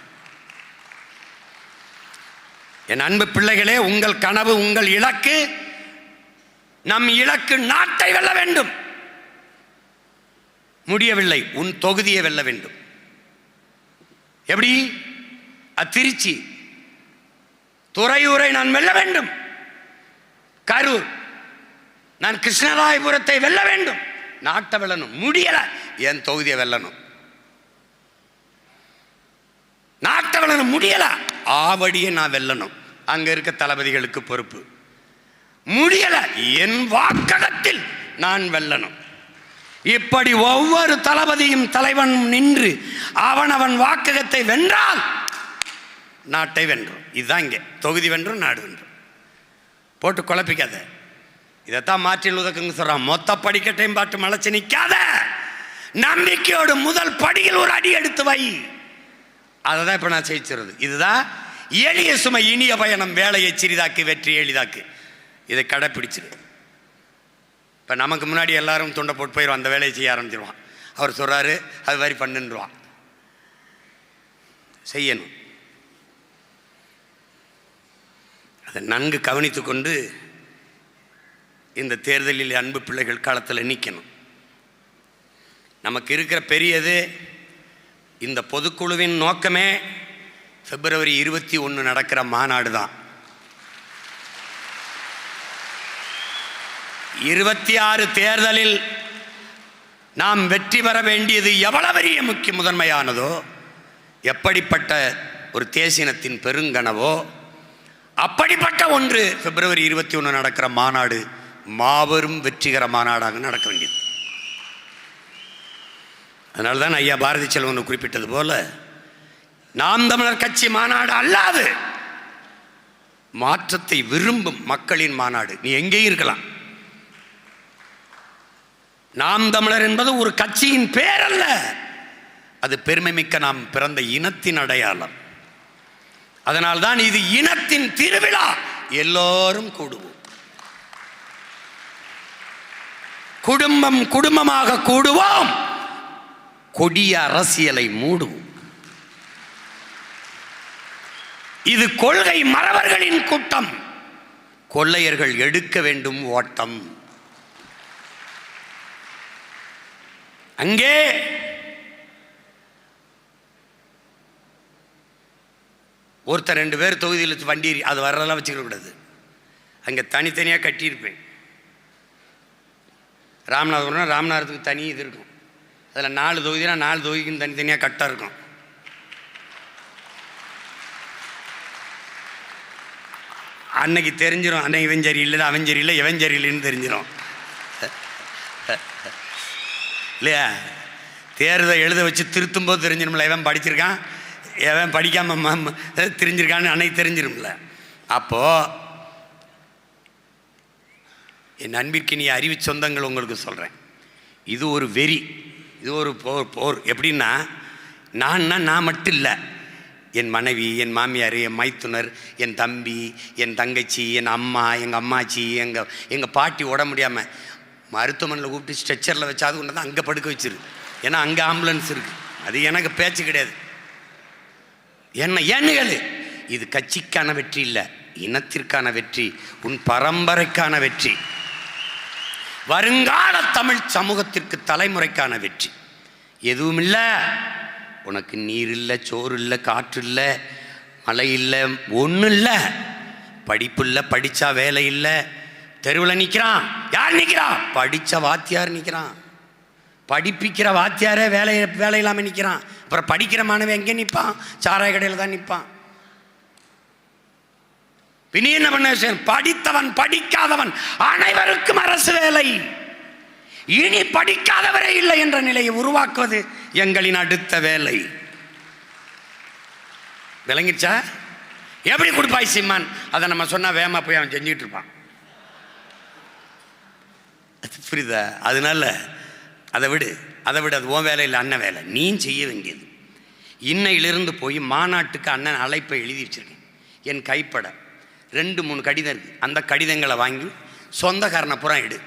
என் அன்பு பிள்ளைகளே, உங்கள் கனவு, உங்கள் இலக்கு, நம் இலக்கு நாட்டை வெல்ல வேண்டும். முடியவில்லை. உன் தொகுதியை வெல்ல வேண்டும். எப்படி? திருச்சி, துறையூரை நான் வெல்ல வேண்டும். கரூர், நான் கிருஷ்ணராயபுரத்தை வெல்ல வேண்டும். நாட்டை வெல்லணும். முடியல, என் தொகுதியை வெல்லணும். நாட்டை வெல்லணும், முடியல, ஆவடியை நான் வெல்லணும். அங்க இருக்க தளபதிகளுக்கு பொறுப்பு. முடியல, என் வாக்ககத்தில் நான் வெல்லணும். இப்படி ஒவ்வொரு தளபதியும் தலைவன் நின்று அவன் வாக்ககத்தை வென்றால் நாட்டை வென்றும். இதுதான் இங்கே தொகுதி வென்றும் நாடு வென்றும். போட்டு குழப்பிக்காத. இதைத்தான் மாற்றில் உதக்குங்க சொல்றான். மொத்த படிக்கட்டையும் பாட்டு மலைச்சு நிற்காத. நம்பிக்கையோடு முதல் படியில் ஒரு அடி எடுத்து வை. அதை தான் இப்போ நான் செய்கிறது. இதுதான் எளிய சுமை இனிய பயணம். வேலையை சிறிதாக்கு, வெற்றி எளிதாக்கு. இதை கடைப்பிடிச்சிரு. இப்போ நமக்கு முன்னாடி எல்லாரும் துண்டை போட்டு போயிடுவான், அந்த வேலையை செய்ய ஆரம்பிச்சிருவான். அவர் சொல்கிறாரு, அது மாதிரி பண்ணுன்றான். செய்யணும். அதை நன்கு கவனித்து கொண்டு இந்த தேர்தலில் அன்பு பிள்ளைகள் காலத்தில் நிற்கணும். நமக்கு இருக்கிற பெரியது இந்த பொதுக்குழுவின் நோக்கமே பிப்ரவரி 21 நடக்கிற மாநாடு தான். 26 தேர்தலில் நாம் வெற்றி பெற வேண்டியது எவ்வளவு பெரிய முக்கிய முதன்மையானதோ, எப்படிப்பட்ட ஒரு தேசினத்தின் பெருங்கனவோ, அப்படிப்பட்ட ஒன்று பிப்ரவரி 21 நடக்கிற மாநாடு மாபெரும் வெற்றிகர மாநாடாக நடக்க வேண்டியது. அதனால தான் ஐயா பாரதி செல்வன் குறிப்பிட்டது போல, நாம் தமிழர் கட்சி மாநாடு அல்லாது மாற்றத்தை விரும்பும் மக்களின் மாநாடு. நீ எங்கேயும் இருக்கலாம். நாம் தமிழர் என்பது ஒரு கட்சியின் பேர் அல்ல, அது பெருமை மிக்க நாம் பிறந்த இனத்தின் அடையாளம். அதனால்தான் இது இனத்தின் திருவிழா. எல்லோரும் கூடுவோம். குடும்பம் குடும்பமாக கூடுவோம். கொடிய அரசியலை மூடுவோம். இது கொள்கை மறவர்களின் கூட்டம். கொள்ளையர்கள் எடுக்க வேண்டும் ஓட்டம். அங்கே ஒருத்தர் 2 பேர் தொகுதியில் வண்டி அது வர்றதெல்லாம் வச்சுக்க கூடாது. அங்கே தனித்தனியாக கட்டியிருப்பேன். ராமநாதபுரம், ராமநாதத்துக்கு தனி இது இருக்கும். அதில் 4 தொகுதினா 4 தொகுதிக்கும் தனித்தனியாக கட்டாக இருக்கும். அன்னைக்கு தெரிஞ்சிடும், அன்னைக்கு இவன் சரி இல்லை, அவன் சரி இல்லை, இவன் சரி இல்லைன்னு தெரிஞ்சிடும் இல்லையா? தேர்தல் எழுத வச்சு திருத்தும் போது தெரிஞ்சிடும்ல, எவன் படிச்சிருக்கான் எவன் படிக்காம தெரிஞ்சிருக்கான்னு அன்னைக்கு தெரிஞ்சிடும்ல. அப்போது என் அன்பிற்கு நீ அறிவு சொந்தங்கள் உங்களுக்கு சொல்கிறேன், இது ஒரு வெறி, இது ஒரு போர். எப்படின்னா, நான் மட்டும் இல்லை, என் மனைவி, என் மாமியார், என் மைத்துனர், என் தம்பி, என் தங்கச்சி, என் அம்மா, எங்கள் அம்மாச்சி, எங்கள் பாட்டி உடம்பு முடியாமல் மருத்துவமனையில் கூப்பிட்டு ஸ்ட்ரெச்சரில் வச்சு அது கொண்டு தான் அங்கே படுக்க வச்சிரு. ஏன்னா அங்கே ஆம்புலன்ஸ் இருக்குது. அது எனக்கு பேச்சு கிடையாது. ஏன்னு இது கட்சிக்கான வெற்றி இல்லை, இனத்திற்கான வெற்றி, உன் பரம்பரைக்கான வெற்றி, வருங்கால தமிழ் சமூகத்திற்கு தலைமுறைக்கான வெற்றி. எதுவும் இல்லை. உனக்கு நீர் இல்லை, சோறு இல்லை, காற்று இல்லை, மழை இல்லை, ஒன்றும் இல்லை. படிப்பு இல்லை, படித்தா வேலை இல்லை, தெருவில் நிற்கிறான். யார் நிற்கிறான்? படித்த வாத்தியார் நிற்கிறான். படிப்பிக்கிற வாத்தியாரே வேலை இல்லாமல் நிற்கிறான். அப்புறம் படிக்கிற மாணவன் எங்கே நிற்பான்? சாராய கடையில் தான் நிற்பான். இனி என்ன பண்ண? படித்தவன் படிக்காதவன் அனைவருக்கும் அரசு வேலை. இனி படிக்காதவரே இல்லை என்ற நிலையை உருவாக்குவது எங்களின் அடுத்த வேலை. விளங்கிடுச்சா? எப்படி கொடுப்பாய் சீமான்? அதை நம்ம சொன்னா வேமா போய் அவன் செஞ்சுட்டு இருப்பான். புரியுதா? அதனால அதை விடு, அது உன் வேலை இல்லை, அண்ணன் வேலை. நீ செய்ய வேண்டியது, இன்னையிலிருந்து போய் மாநாட்டுக்கு அண்ணன் அழைப்பை எழுதி வச்சிருக்கேன். என் கைப்பட 2-3 கடிதம் இருக்கு. அந்த கடிதங்களை வாங்கி சொந்தக்காரனை புறம் எடு.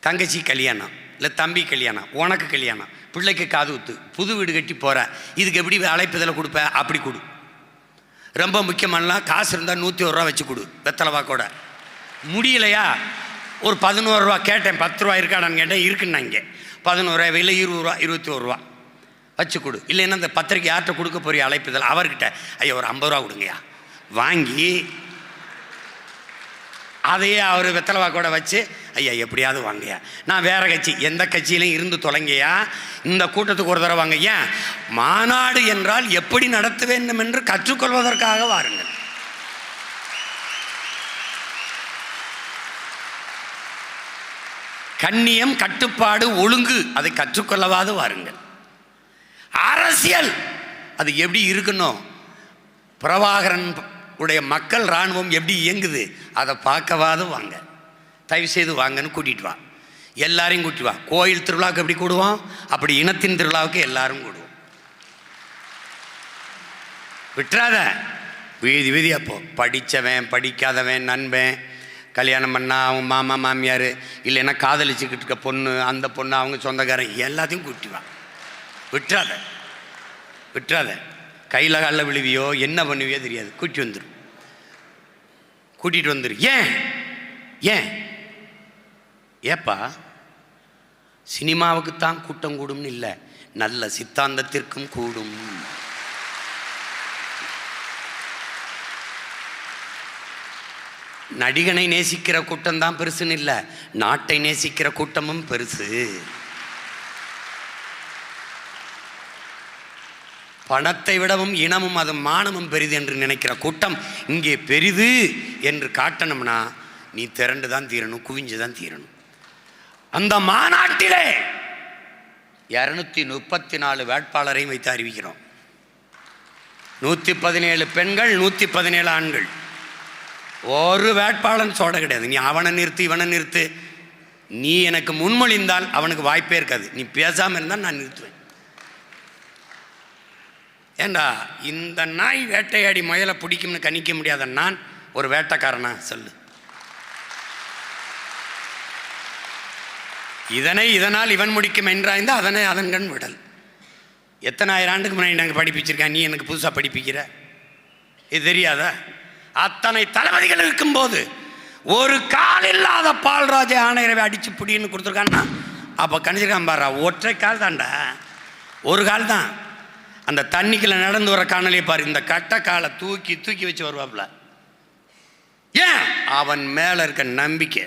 தங்கச்சி கல்யாணம், இல்லை தம்பி கல்யாணம், உனக்கு கல்யாணம், பிள்ளைக்கு காது ஊத்து, புது வீடு கட்டி போகிற, இதுக்கு எப்படி அழைப்புதலை கொடுப்ப? அப்படி கொடு. ரொம்ப முக்கியமானலாம் காசு இருந்தால் 101 ரூபா வச்சு கொடு, வெத்தலை வாக்கோட. முடியலையா ஒரு 11 ரூபா கேட்டேன், 10 ரூபா இருக்காடான்னு கேட்டேன், இருக்குன்னா இங்கே 11 ரூபா இல்லை 20 ரூபா 21 ரூபா வச்சு கொடு. இல்லைன்னா இந்த பத்திரிக்கை யார்கிட்ட கொடுக்க போறிய அழைப்புதல் அவர்கிட்ட, ஐயா ஒரு 50 ரூபா கொடுங்கய்யா வாங்கி அதையே அவர் வெத்தலைவா கூட வச்சு, ஐயா எப்படியாவது வாங்கய்யா, நான் வேற கட்சி எந்த கட்சியிலையும் இருந்து தொலைங்கய்யா, இந்த கூட்டத்துக்கு ஒரு தடவை வாங்க. ஏன் மாநாடு என்றால் எப்படி நடத்த வேண்டும் என்று கற்றுக்கொள்வதற்காக வாருங்கள். கண்ணியம், கட்டுப்பாடு, ஒழுங்கு அதை கற்றுக்கொள்ளவாது வாருங்கள். அரசியல் அது எப்படி இருக்கணும், பிரபாகரன் உடைய மக்கள் இராணுவம் எப்படி இயங்குது அதை பார்க்கவாது வாங்க. தயவு செய்து வாங்கன்னு கூட்டிட்டு வா, எல்லாரையும் கூட்டிட்டு வா. கோயில் திருவிழாவுக்கு எப்படி கூடுவோம் அப்படி இனத்தின் திருவிழாவுக்கு எல்லாரும் கூடுவோம். விட்டுறாத, வீதி வீதி. அப்போ படித்தவன் படிக்காதவன் நண்பன் கல்யாணம் பண்ணா அவங்க மாமா மாமியார் இல்லைன்னா காதலிச்சுக்கிட்டு இருக்க பொண்ணு அந்த பொண்ணு அவங்க சொந்தக்காரன் எல்லாத்தையும் கூட்டி வா. விட்டுறாத விட்டுறாத. கையில் காலில் விழுவியோ என்ன பண்ணுவியோ தெரியாது, கூட்டிகிட்டு வந்துரு. ஏன் ஏன் ஏப்பா சினிமாவுக்குத்தான் கூட்டம் கூடும்னு இல்லை, நல்ல சித்தாந்தத்திற்கும் கூடும். நடிகனை நேசிக்கிற கூட்டம் தான் பெருசுன்னு இல்லை, நாட்டை நேசிக்கிற கூட்டமும் பெருசு. பணத்தை விடவும் இனமும் அது மானமும் பெரிது என்று நினைக்கிற கூட்டம் இங்கே பெரிது என்று காட்டணும்னா நீ திரண்டு தான் தீரணும், குவிஞ்சு தான் தீரணும். அந்த மாநாட்டிலே 234 வேட்பாளரையும் வைத்து அறிவிக்கிறோம். 117 பெண்கள் 117 ஆண்கள். ஒரு வேட்பாளன் சோட கிடையாது. நீ அவனை நிறுத்து இவனை நிறுத்து, நீ எனக்கு முன்மொழிந்தால் அவனுக்கு வாய்ப்பே இருக்காது. நீ பேசாமல் இருந்தால் நான் நிறுத்துவேன். ஏண்டா இந்த நாய் வேட்டையாடி முயலை பிடிக்கும்னு கணிக்க முடியாத நான் ஒரு வேட்டைக்காரனா சொல்லு? இதனால் இவன் முடிக்கும் என்றாய்ந்து அதனை அதன் கண் விடல். எத்தனை ஆயிரம் ஆண்டுக்கு முன்னாடி நாங்கள் படிப்பிச்சிருக்கேன், நீ எனக்கு புதுசாக படிப்பிக்கிற? இது தெரியாதா? அத்தனை தளபதிகள் இருக்கும்போது ஒரு கால் இல்லாத பால்ராஜ ஆணையரவை அடிச்சு புடின்னு கொடுத்துருக்கான்னா அப்போ கணிச்சிருக்கான் பாரா, ஒற்றை கால் தான்டா, ஒரு கால் தான். அந்த தண்ணிக்குள்ள நடந்து வர காணலே பாரு, இந்த கட்ட காலை தூக்கி தூக்கி வச்சு வருவாப்ல. ஏன்? அவன் மேல இருக்க நம்பிக்கை.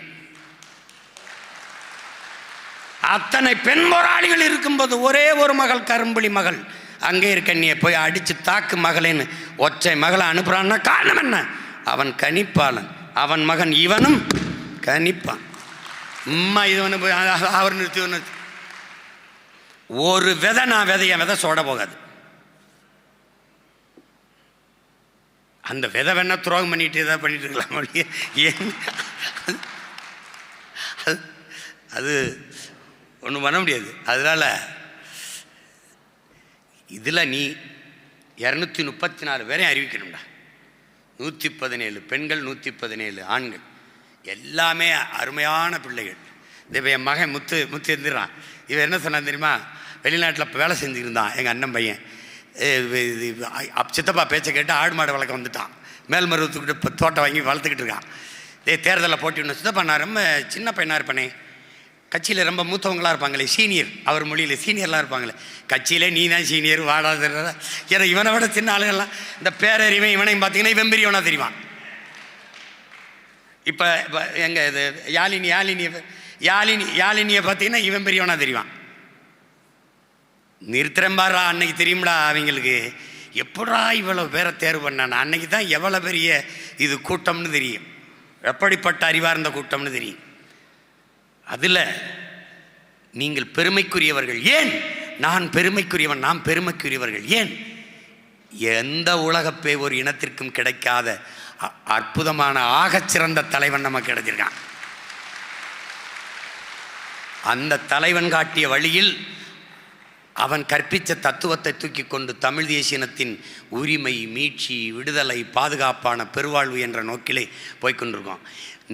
அத்தனை பெண் போராளிகள் இருக்கும்போது ஒரே ஒரு மகள், கரும்புலி மகள், அங்கே இருக்க நீ போய் அடிச்சு தாக்கு மகளேன்னு ஒற்றை மகளை அனுப்புறான்னா காரணம் என்ன? அவன் கணிப்பாளன், அவன் மகன் இவனும் கணிப்பான். அம்மா இது ஒன்று போய் அவர் நிறுத்தி ஒன்று ஒரு விதை, நான் விதை சோட போகாது. அந்த விதை வேணா துரோகம் பண்ணிட்டு ஏதாவது பண்ணிட்டு இருக்கலாம். ஏன் அது ஒன்றும் பண்ண முடியாது. அதனால் இதில் நீ 234 பேரையும் அறிவிக்கணும்டா. 117 பெண்கள் 117 ஆண்கள், எல்லாமே அருமையான பிள்ளைகள். இப்போ என் மகன் முத்து எழுந்துடுறான். இவன் என்ன சொன்னான் தெரியுமா? வெளிநாட்டில் இப்போ வேலை செஞ்சுருந்தான் எங்கள் அண்ணன் பையன். சித்தப்பா பேச்சை கேட்டு ஆடு மாடு வளர்க்க வந்துட்டான். மேல்மருவத்துக்கிட்ட இப்போ தோட்டம் வாங்கி வளர்த்துக்கிட்டு இருக்கான். தேர்தலில் போட்டின்னு சித்தப்பா நான் ரொம்ப சின்ன பையனாக இருப்பேனே, கட்சியில் ரொம்ப மூத்தவங்களாக இருப்பாங்களே, சீனியர், அவர் மொழியில் சீனியர்லாம் இருப்பாங்களே, கட்சியிலே நீ தான் சீனியர் வாடாத. ஏன்னா இவனை விட சின்ன ஆளுகள்லாம் இந்த பேரறிவன் இவனையும் பார்த்தீங்கன்னா இவன் பெரியவனாக தெரிவான். இப்போ எங்கள் இது யாழினியை பார்த்தீங்கன்னா இவன் பெரியவனாக தெரிவான். நிறுத்துறம்பாரா அன்னைக்கு தெரியும்டா அவங்களுக்கு எப்படா இவ்வளோ பேரை தேர்வு பண்ணான், அன்னைக்கு தான் எவ்வளோ பெரிய இது கூட்டம்னு தெரியும், எப்படிப்பட்ட அறிவாக இருந்த கூட்டம்னு தெரியும். அதில் நீங்கள் பெருமைக்குரியவர்கள். ஏன் நான் பெருமைக்குரியவன்? நாம் பெருமைக்குரியவர்கள். ஏன்? எந்த உலகப்பே ஒரு இனத்திற்கும் கிடைக்காத அற்புதமான ஆகச்சிறந்த தலைவன் நமக்கு கிடைச்சிருக்கான். அந்த தலைவன் காட்டிய வழியில் அவன் கற்பித்த தத்துவத்தை தூக்கி கொண்டு தமிழ் தேசியனத்தின் உரிமை, மீட்சி, விடுதலை, பாதுகாப்பான பெருவாழ்வு என்ற நோக்கிலே போய்கொண்டிருக்கோம்.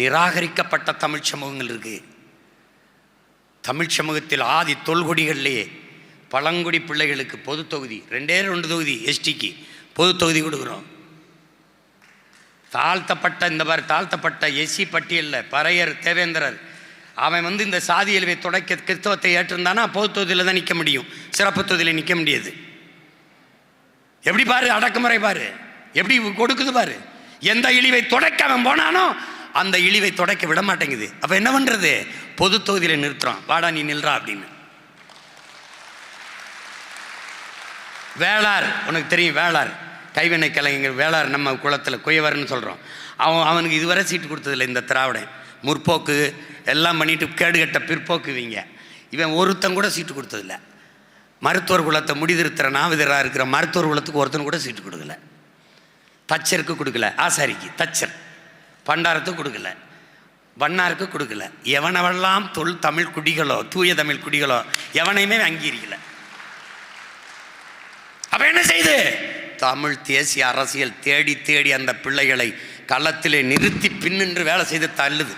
நிராகரிக்கப்பட்ட தமிழ் சமூகங்கள் இருக்குது. தமிழ் சமூகத்தில் ஆதி தொல்குடிகளிலேயே பழங்குடி பிள்ளைகளுக்கு பொது தொகுதி 2 தொகுதி, எஸ்டிக்கு பொது தொகுதி கொடுக்குறோம். தாழ்த்தப்பட்ட இந்த மாதிரி தாழ்த்தப்பட்ட எஸ்சி பட்டியலில் பறையர், தேவேந்திரர் அவன் வந்து இந்த சாதி இழிவை தொடக்க கிறிஸ்தவத்தை ஏற்றிருந்தானா பொது தொகுதியில் தான் நிற்க முடியும், சிறப்பு தொகுதியில் நிற்க முடியாது. எப்படி பாரு, அடக்குமுறை பாரு எப்படி கொடுக்குது பாரு. எந்த இழிவை தொடக்க அவன் போனானோ அந்த இழிவை தொடக்க விட மாட்டேங்குது. அப்ப என்ன பண்றது, பொது தொகுதியில் நிறுத்துறான், வாடா நீ நில்றா அப்படின்னு. வேளார், உனக்கு தெரியும் வேளார், கைவினை கலைஞர் வேளார், நம்ம குளத்தில் குயவர்னு சொல்கிறோம். அவனுக்கு இதுவரை சீட்டு கொடுத்ததில்லை இந்த திராவிடன். முற்போக்கு எல்லாம் பண்ணிட்டு கேடுகட்ட பிற்போக்குவீங்க. இவன் ஒருத்தன் கூட சீட்டு கொடுத்ததில்லை. மருத்துவர் குலத்தை முடிதிருத்துற நாவிதராக இருக்கிற மருத்துவர் குலத்துக்கு ஒருத்தன் கூட சீட்டு கொடுக்கல. தச்சருக்கு கொடுக்கல, ஆசாரிக்கு தச்சர், பண்டாரத்துக்கு கொடுக்கல, வண்ணாருக்கு கொடுக்கல. எவனவெல்லாம் தமிழ் குடிகளோ தூய தமிழ் குடிகளோ எவனையுமே அங்கீகரிக்கல. அப்ப என்ன செய்து தமிழ் தேசிய அரசியல் தேடி தேடி அந்த பிள்ளைகளை களத்திலே நிறுத்தி பின்னின்று வேலை செய்து தள்ளுது.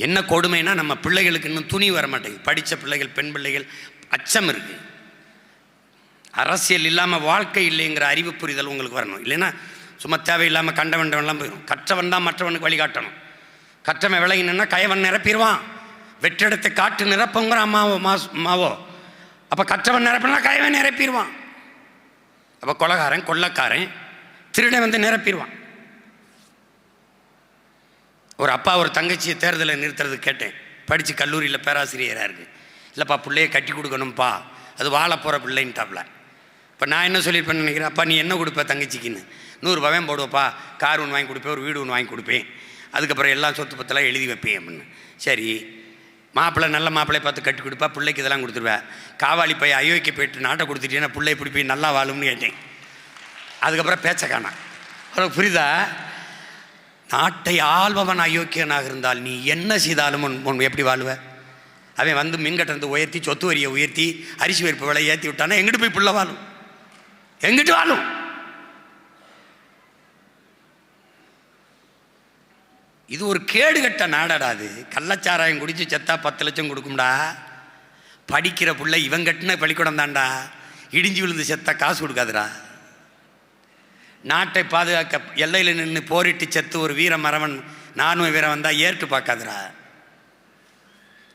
என்ன கொடுமைனா நம்ம பிள்ளைகளுக்கு இன்னும் துணி வர மாட்டேங்குது. படித்த பிள்ளைகள், பெண் பிள்ளைகள் அச்சம் இருக்கு. அரசியல் இல்லாமல் வாழ்க்கை இல்லைங்கிற அறிவு புரிதல் உங்களுக்கு வரணும். இல்லைன்னா சும்மா தேவையில்லாமல் கண்டவன்லாம் போயிடும். கற்றவன் தான் மற்றவனுக்கு வழிகாட்டணும். கற்றவன் விலகினா கயவன் நிரப்பிடுவான். வெற்றிடத்தை காட்டு நிரப்புங்கிற அம்மாவோ மாவோ. அப்போ கற்றவன் நிரப்பினா கயவன் நிரப்பிடுவான். அப்போ கொலைகாரன் கொள்ளக்காரன் திருடன் வந்து நிரப்பிடுவான். ஒரு அப்பா ஒரு தங்கச்சியை தேர்தலில் நிறுத்துறது கேட்டேன். படித்து கல்லூரியில் பேராசிரியராக இருக்குது. இல்லைப்பா பிள்ளையை கட்டி கொடுக்கணும்ப்பா, அது வாழ போகிற பிள்ளைன்ட்டாப்ல. இப்போ நான் என்ன சொல்லியிருப்பேன்னு நினைக்கிறேன், அப்பா நீ என்ன கொடுப்ப தங்கச்சிக்குன்னு? 100 ரூபாயும் போடுவப்பா, கார் ஒன்று வாங்கி கொடுப்பேன், ஒரு வீடு ஒன்று வாங்கி கொடுப்பேன், அதுக்கப்புறம் எல்லாம் சொத்து பத்தெல்லாம் எழுதி வைப்பேன் அப்படின்னு. சரி, மாப்பிள்ளை நல்ல மாப்பிள்ளையை பார்த்து கட்டி கொடுப்பா, பிள்ளைக்கு இதெல்லாம் கொடுத்துருவேன். காவாலி பையன் அயோக்கிய போயிட்டு நாட்டை கொடுத்துட்டேன்னா பிள்ளை இப்படி போய் நல்லா வாழும்னு கேட்டேன். அதுக்கப்புறம் பேச்ச காணா. அவருக்கு புரியுதா? நாட்டை ஆள்பவன் அயோக்கியனாக இருந்தால் நீ என்ன செய்தாலும் உன் எப்படி வாழ்வ? அவன் வந்து மின்கட்டணத்தை உயர்த்தி, சொத்து வரியை உயர்த்தி, அரிசி பருப்பு விலை ஏற்றி விட்டானா எங்கிட்டு போய் பிள்ளை வாழும்? எங்கிட்டு வாழும்? இது ஒரு கேடுகட்ட நாடாடாது. கள்ளச்சாராயம் குடிச்சு செத்தா 10 லட்சம் கொடுக்கும்டா. படிக்கிற பிள்ளை இவன் கட்டின பள்ளிக்கூடம் தான்டா. இடிஞ்சு விழுந்து செத்தா காசு கொடுக்காதுடா. நாட்டை பாதுகாக்க எல்லையில் நின்று போரிட்டு செத்து ஒரு வீர மரவன், நானும் வீரம் வந்தால் ஏற்று பார்க்காதுடா.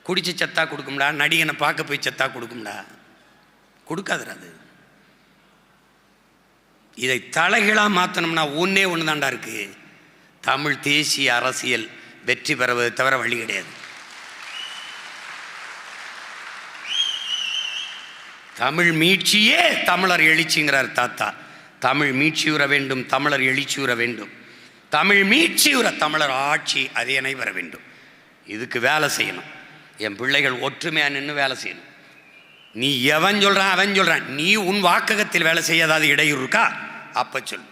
குடிச்சு செத்தா கொடுக்கும்டா. நடிகனை பார்க்க போய் செத்தா கொடுக்கும்டா. கொடுக்காதுடா. அது இதை தலைகீழாக மாற்றணும்னா ஒன்றே ஒன்று தாண்டா இருக்குது. தமிழ் தேசிய அரசியல் வெற்றி பெறுவதை தவிர வழி கிடையாது. தமிழ் மீட்சியே தமிழர் எழுச்சிங்கிறார் தாத்தா. தமிழ் மீட்சியுற வேண்டும், தமிழர் எழுச்சியுற வேண்டும். தமிழ் மீட்சியுற தமிழர் ஆட்சி அரியணை வர வேண்டும். இதுக்கு வேலை செய்யணும். என் பிள்ளைகள் ஒற்றுமையாக நின்று வேலை செய்யணும். நீ எவன் சொல்கிறான் அவன் சொல்கிறான், நீ உன் வாக்ககத்தில் வேலை செய்யாதாவது இடையூறு இருக்கா? அப்போ சொல்,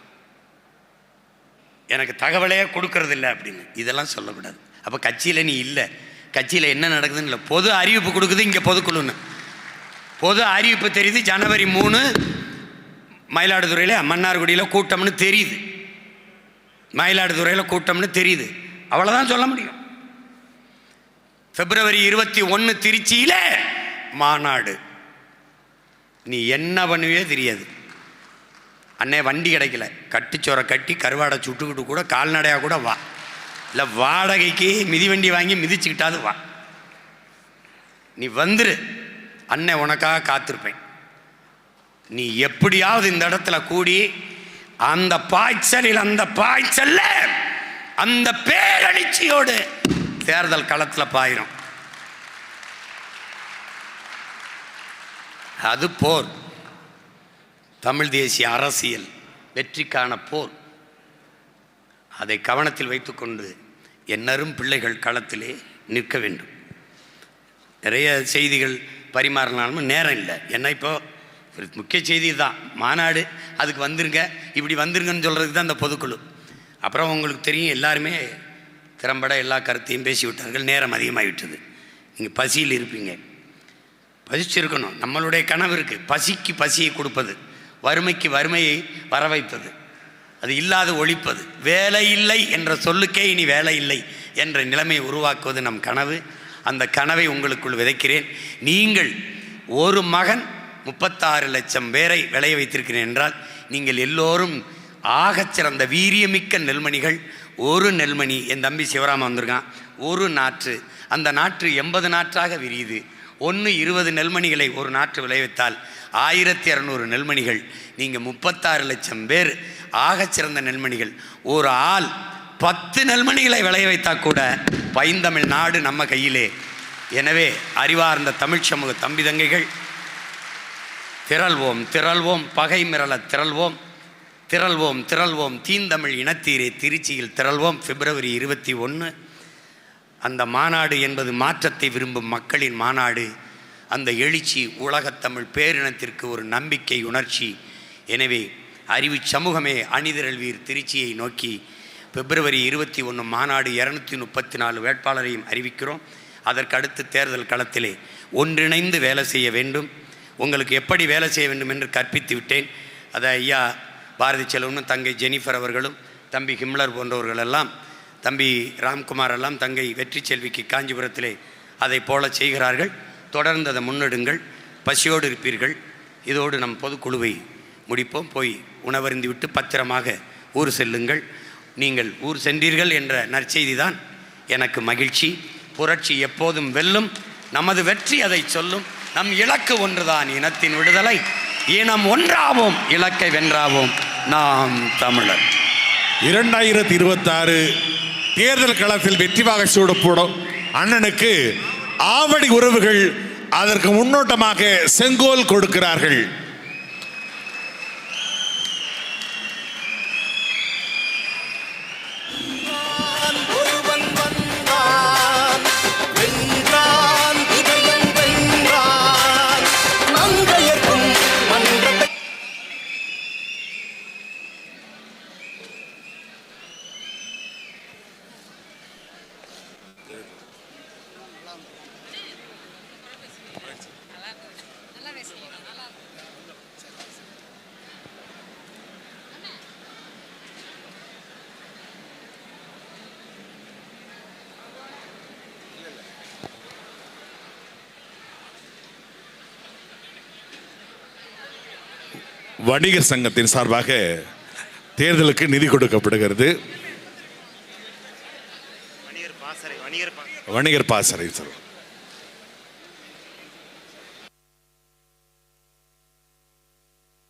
எனக்கு தகவலே கொடுக்கறதில்லை அப்படின்னு. இதெல்லாம் சொல்லக்கூடாது. அப்போ கட்சியில் நீ இல்லை, கட்சியில் என்ன நடக்குதுன்னு இல்லை. பொது அறிவிப்பு கொடுக்குது இங்கே பொதுக்குழுன்னு. பொது அறிவிப்பு தெரியுது. ஜனவரி 3 மயிலாடுதுறையில் மன்னார்குடியில் கூட்டம்னு தெரியுது. மயிலாடுதுறையில் கூட்டம்னு தெரியுது. அவ்வளோதான் சொல்ல முடியும். பிப்ரவரி 21 திருச்சியில் மாநாடு. நீ என்ன பண்ணுவே தெரியாது. அண்ணே வண்டி கிடைக்கல, கட்டிச்சோரை கட்டி கருவாடை சுட்டுக்கிட்டு கூட கால்நடையாக கூட வா, இல்லை வாடகைக்கு மிதிவண்டி வாங்கி மிதிச்சுக்கிட்டாது வா. நீ வந்துரு, அண்ணே உனக்காக காத்திருப்பேன். நீ எப்படியாவது இந்த இடத்துல கூடி அந்த பாய்ச்சலில் அந்த பேரழிச்சியோடு தேர்தல் களத்தில் பாயிரும். அது போர். தமிழ் தேசிய அரசியல் வெற்றிக்கான போர். அதை கவனத்தில் வைத்துக்கொண்டு என்னரும் பிள்ளைகள் களத்திலே நிற்க வேண்டும். நிறைய செய்திகள் பரிமாறினாலும் நேரம் இல்லை. ஏன்னா இப்போ முக்கிய செய்தி தான் மாநாடு. அதுக்கு வந்துருங்க, இப்படி வந்துருங்கன்னு சொல்கிறதுக்கு தான் இந்த பொதுக்குழு. அப்புறம் உங்களுக்கு தெரியும், எல்லாருமே திறம்பட எல்லா கருத்தையும் பேசிவிட்டார்கள். நேரம் அதிகமாகிவிட்டது. நீங்கள் பசியில் இருப்பீங்க. பசிச்சிருக்கணும். நம்மளுடைய கனவு இருக்குது. பசிக்கு பசியை கொடுப்பது, வறுமைக்கு வறுமையை வர வைப்பது, அது இல்லாத ஒழிப்பது. வேலை இல்லை என்ற சொல்லுக்கே இனி வேலை இல்லை என்ற நிலைமையை உருவாக்குவது நம் கனவு. அந்த கனவை உங்களுக்குள் விதைக்கிறேன். நீங்கள் ஒரு மகன் 36 லட்சம் பேரை விளைய வைத்திருக்கிறேன் என்றால் நீங்கள் எல்லோரும் ஆகச்சிறந்த வீரியமிக்க நெல்மணிகள். ஒரு நெல்மணி, என் தம்பி சிவராமன் வந்திருக்கான், ஒரு நாற்று, அந்த நாற்று 80 நாற்றாக விரியுது. 20 நெல்மணிகளை ஒரு நாற்று விளைவித்தால் 1200 நெல்மணிகள். நீங்கள் 36 லட்சம் பேர் ஆகச்சிறந்த நெல்மணிகள். ஒரு ஆள் 10 நெல்மணிகளை விளைய வைத்தால் கூட பைந்தமிழ் நாடு நம்ம கையிலே. எனவே அறிவார்ந்த தமிழ் சமூக தம்பி தங்கைகள், திரள்வோம் திரள்வோம், பகை மிரள திரள்வோம் திரள்வோம் திரள்வோம், தீந்தமிழ் இனத்தீரே திருச்சியில் திரள்வோம். பிப்ரவரி 21 அந்த மாநாடு என்பது மாற்றத்தை விரும்பும் மக்களின் மாநாடு. அந்த எழுச்சி உலகத்தமிழ் பேரினத்திற்கு ஒரு நம்பிக்கை உணர்ச்சி. எனவே அறிவு சமூகமே அணிதிரள்வீர் திருச்சியை நோக்கி. பிப்ரவரி 21 மாநாடு 234 வேட்பாளரையும் அறிவிக்கிறோம். அதற்கு அடுத்து தேர்தல் களத்திலே ஒன்றிணைந்து வேலை செய்ய வேண்டும். உங்களுக்கு எப்படி வேலை செய்ய வேண்டும் என்று கற்பித்து விட்டேன். அதை ஐயா பாரதி செல்வனும் தங்கை ஜெனிஃபர் அவர்களும் தம்பி ஹிம்லர் போன்றவர்களெல்லாம், தம்பி ராம்குமார் எல்லாம் தங்கை வெற்றி செல்விக்கு காஞ்சிபுரத்திலே அதை போல செய்கிறார்கள். தொடர்ந்து அதை முன்னெடுங்கள். பசியோடு இருப்பீர்கள். இதோடு நம் பொதுக்குழுவை முடிப்போம். போய் உணவருந்தி விட்டு பத்திரமாக ஊர் செல்லுங்கள். நீங்கள் ஊர் சென்றீர்கள் என்ற நற்செய்தி தான் எனக்கு மகிழ்ச்சி. புரட்சி எப்போதும் வெல்லும். நமது வெற்றி அதை சொல்லும். நம் இலக்கு ஒன்றுதான், இனத்தின் விடுதலை. இனம் ஒன்றாவோம், இலக்கை வென்றாவோம். நாம் தமிழர். 2026 தேர்தல் களத்தில் வெற்றிவாக சூடப்படும் அண்ணனுக்கு ஆவடி உறவுகள் அதற்கு முன்னோட்டமாக செங்கோல் கொடுக்கிறார்கள். வணிகர் சங்கத்தின் சார்பாக தேர்தலுக்கு நிதி கொடுக்கப்படுகிறது. வணிகர் பாசறை சார்.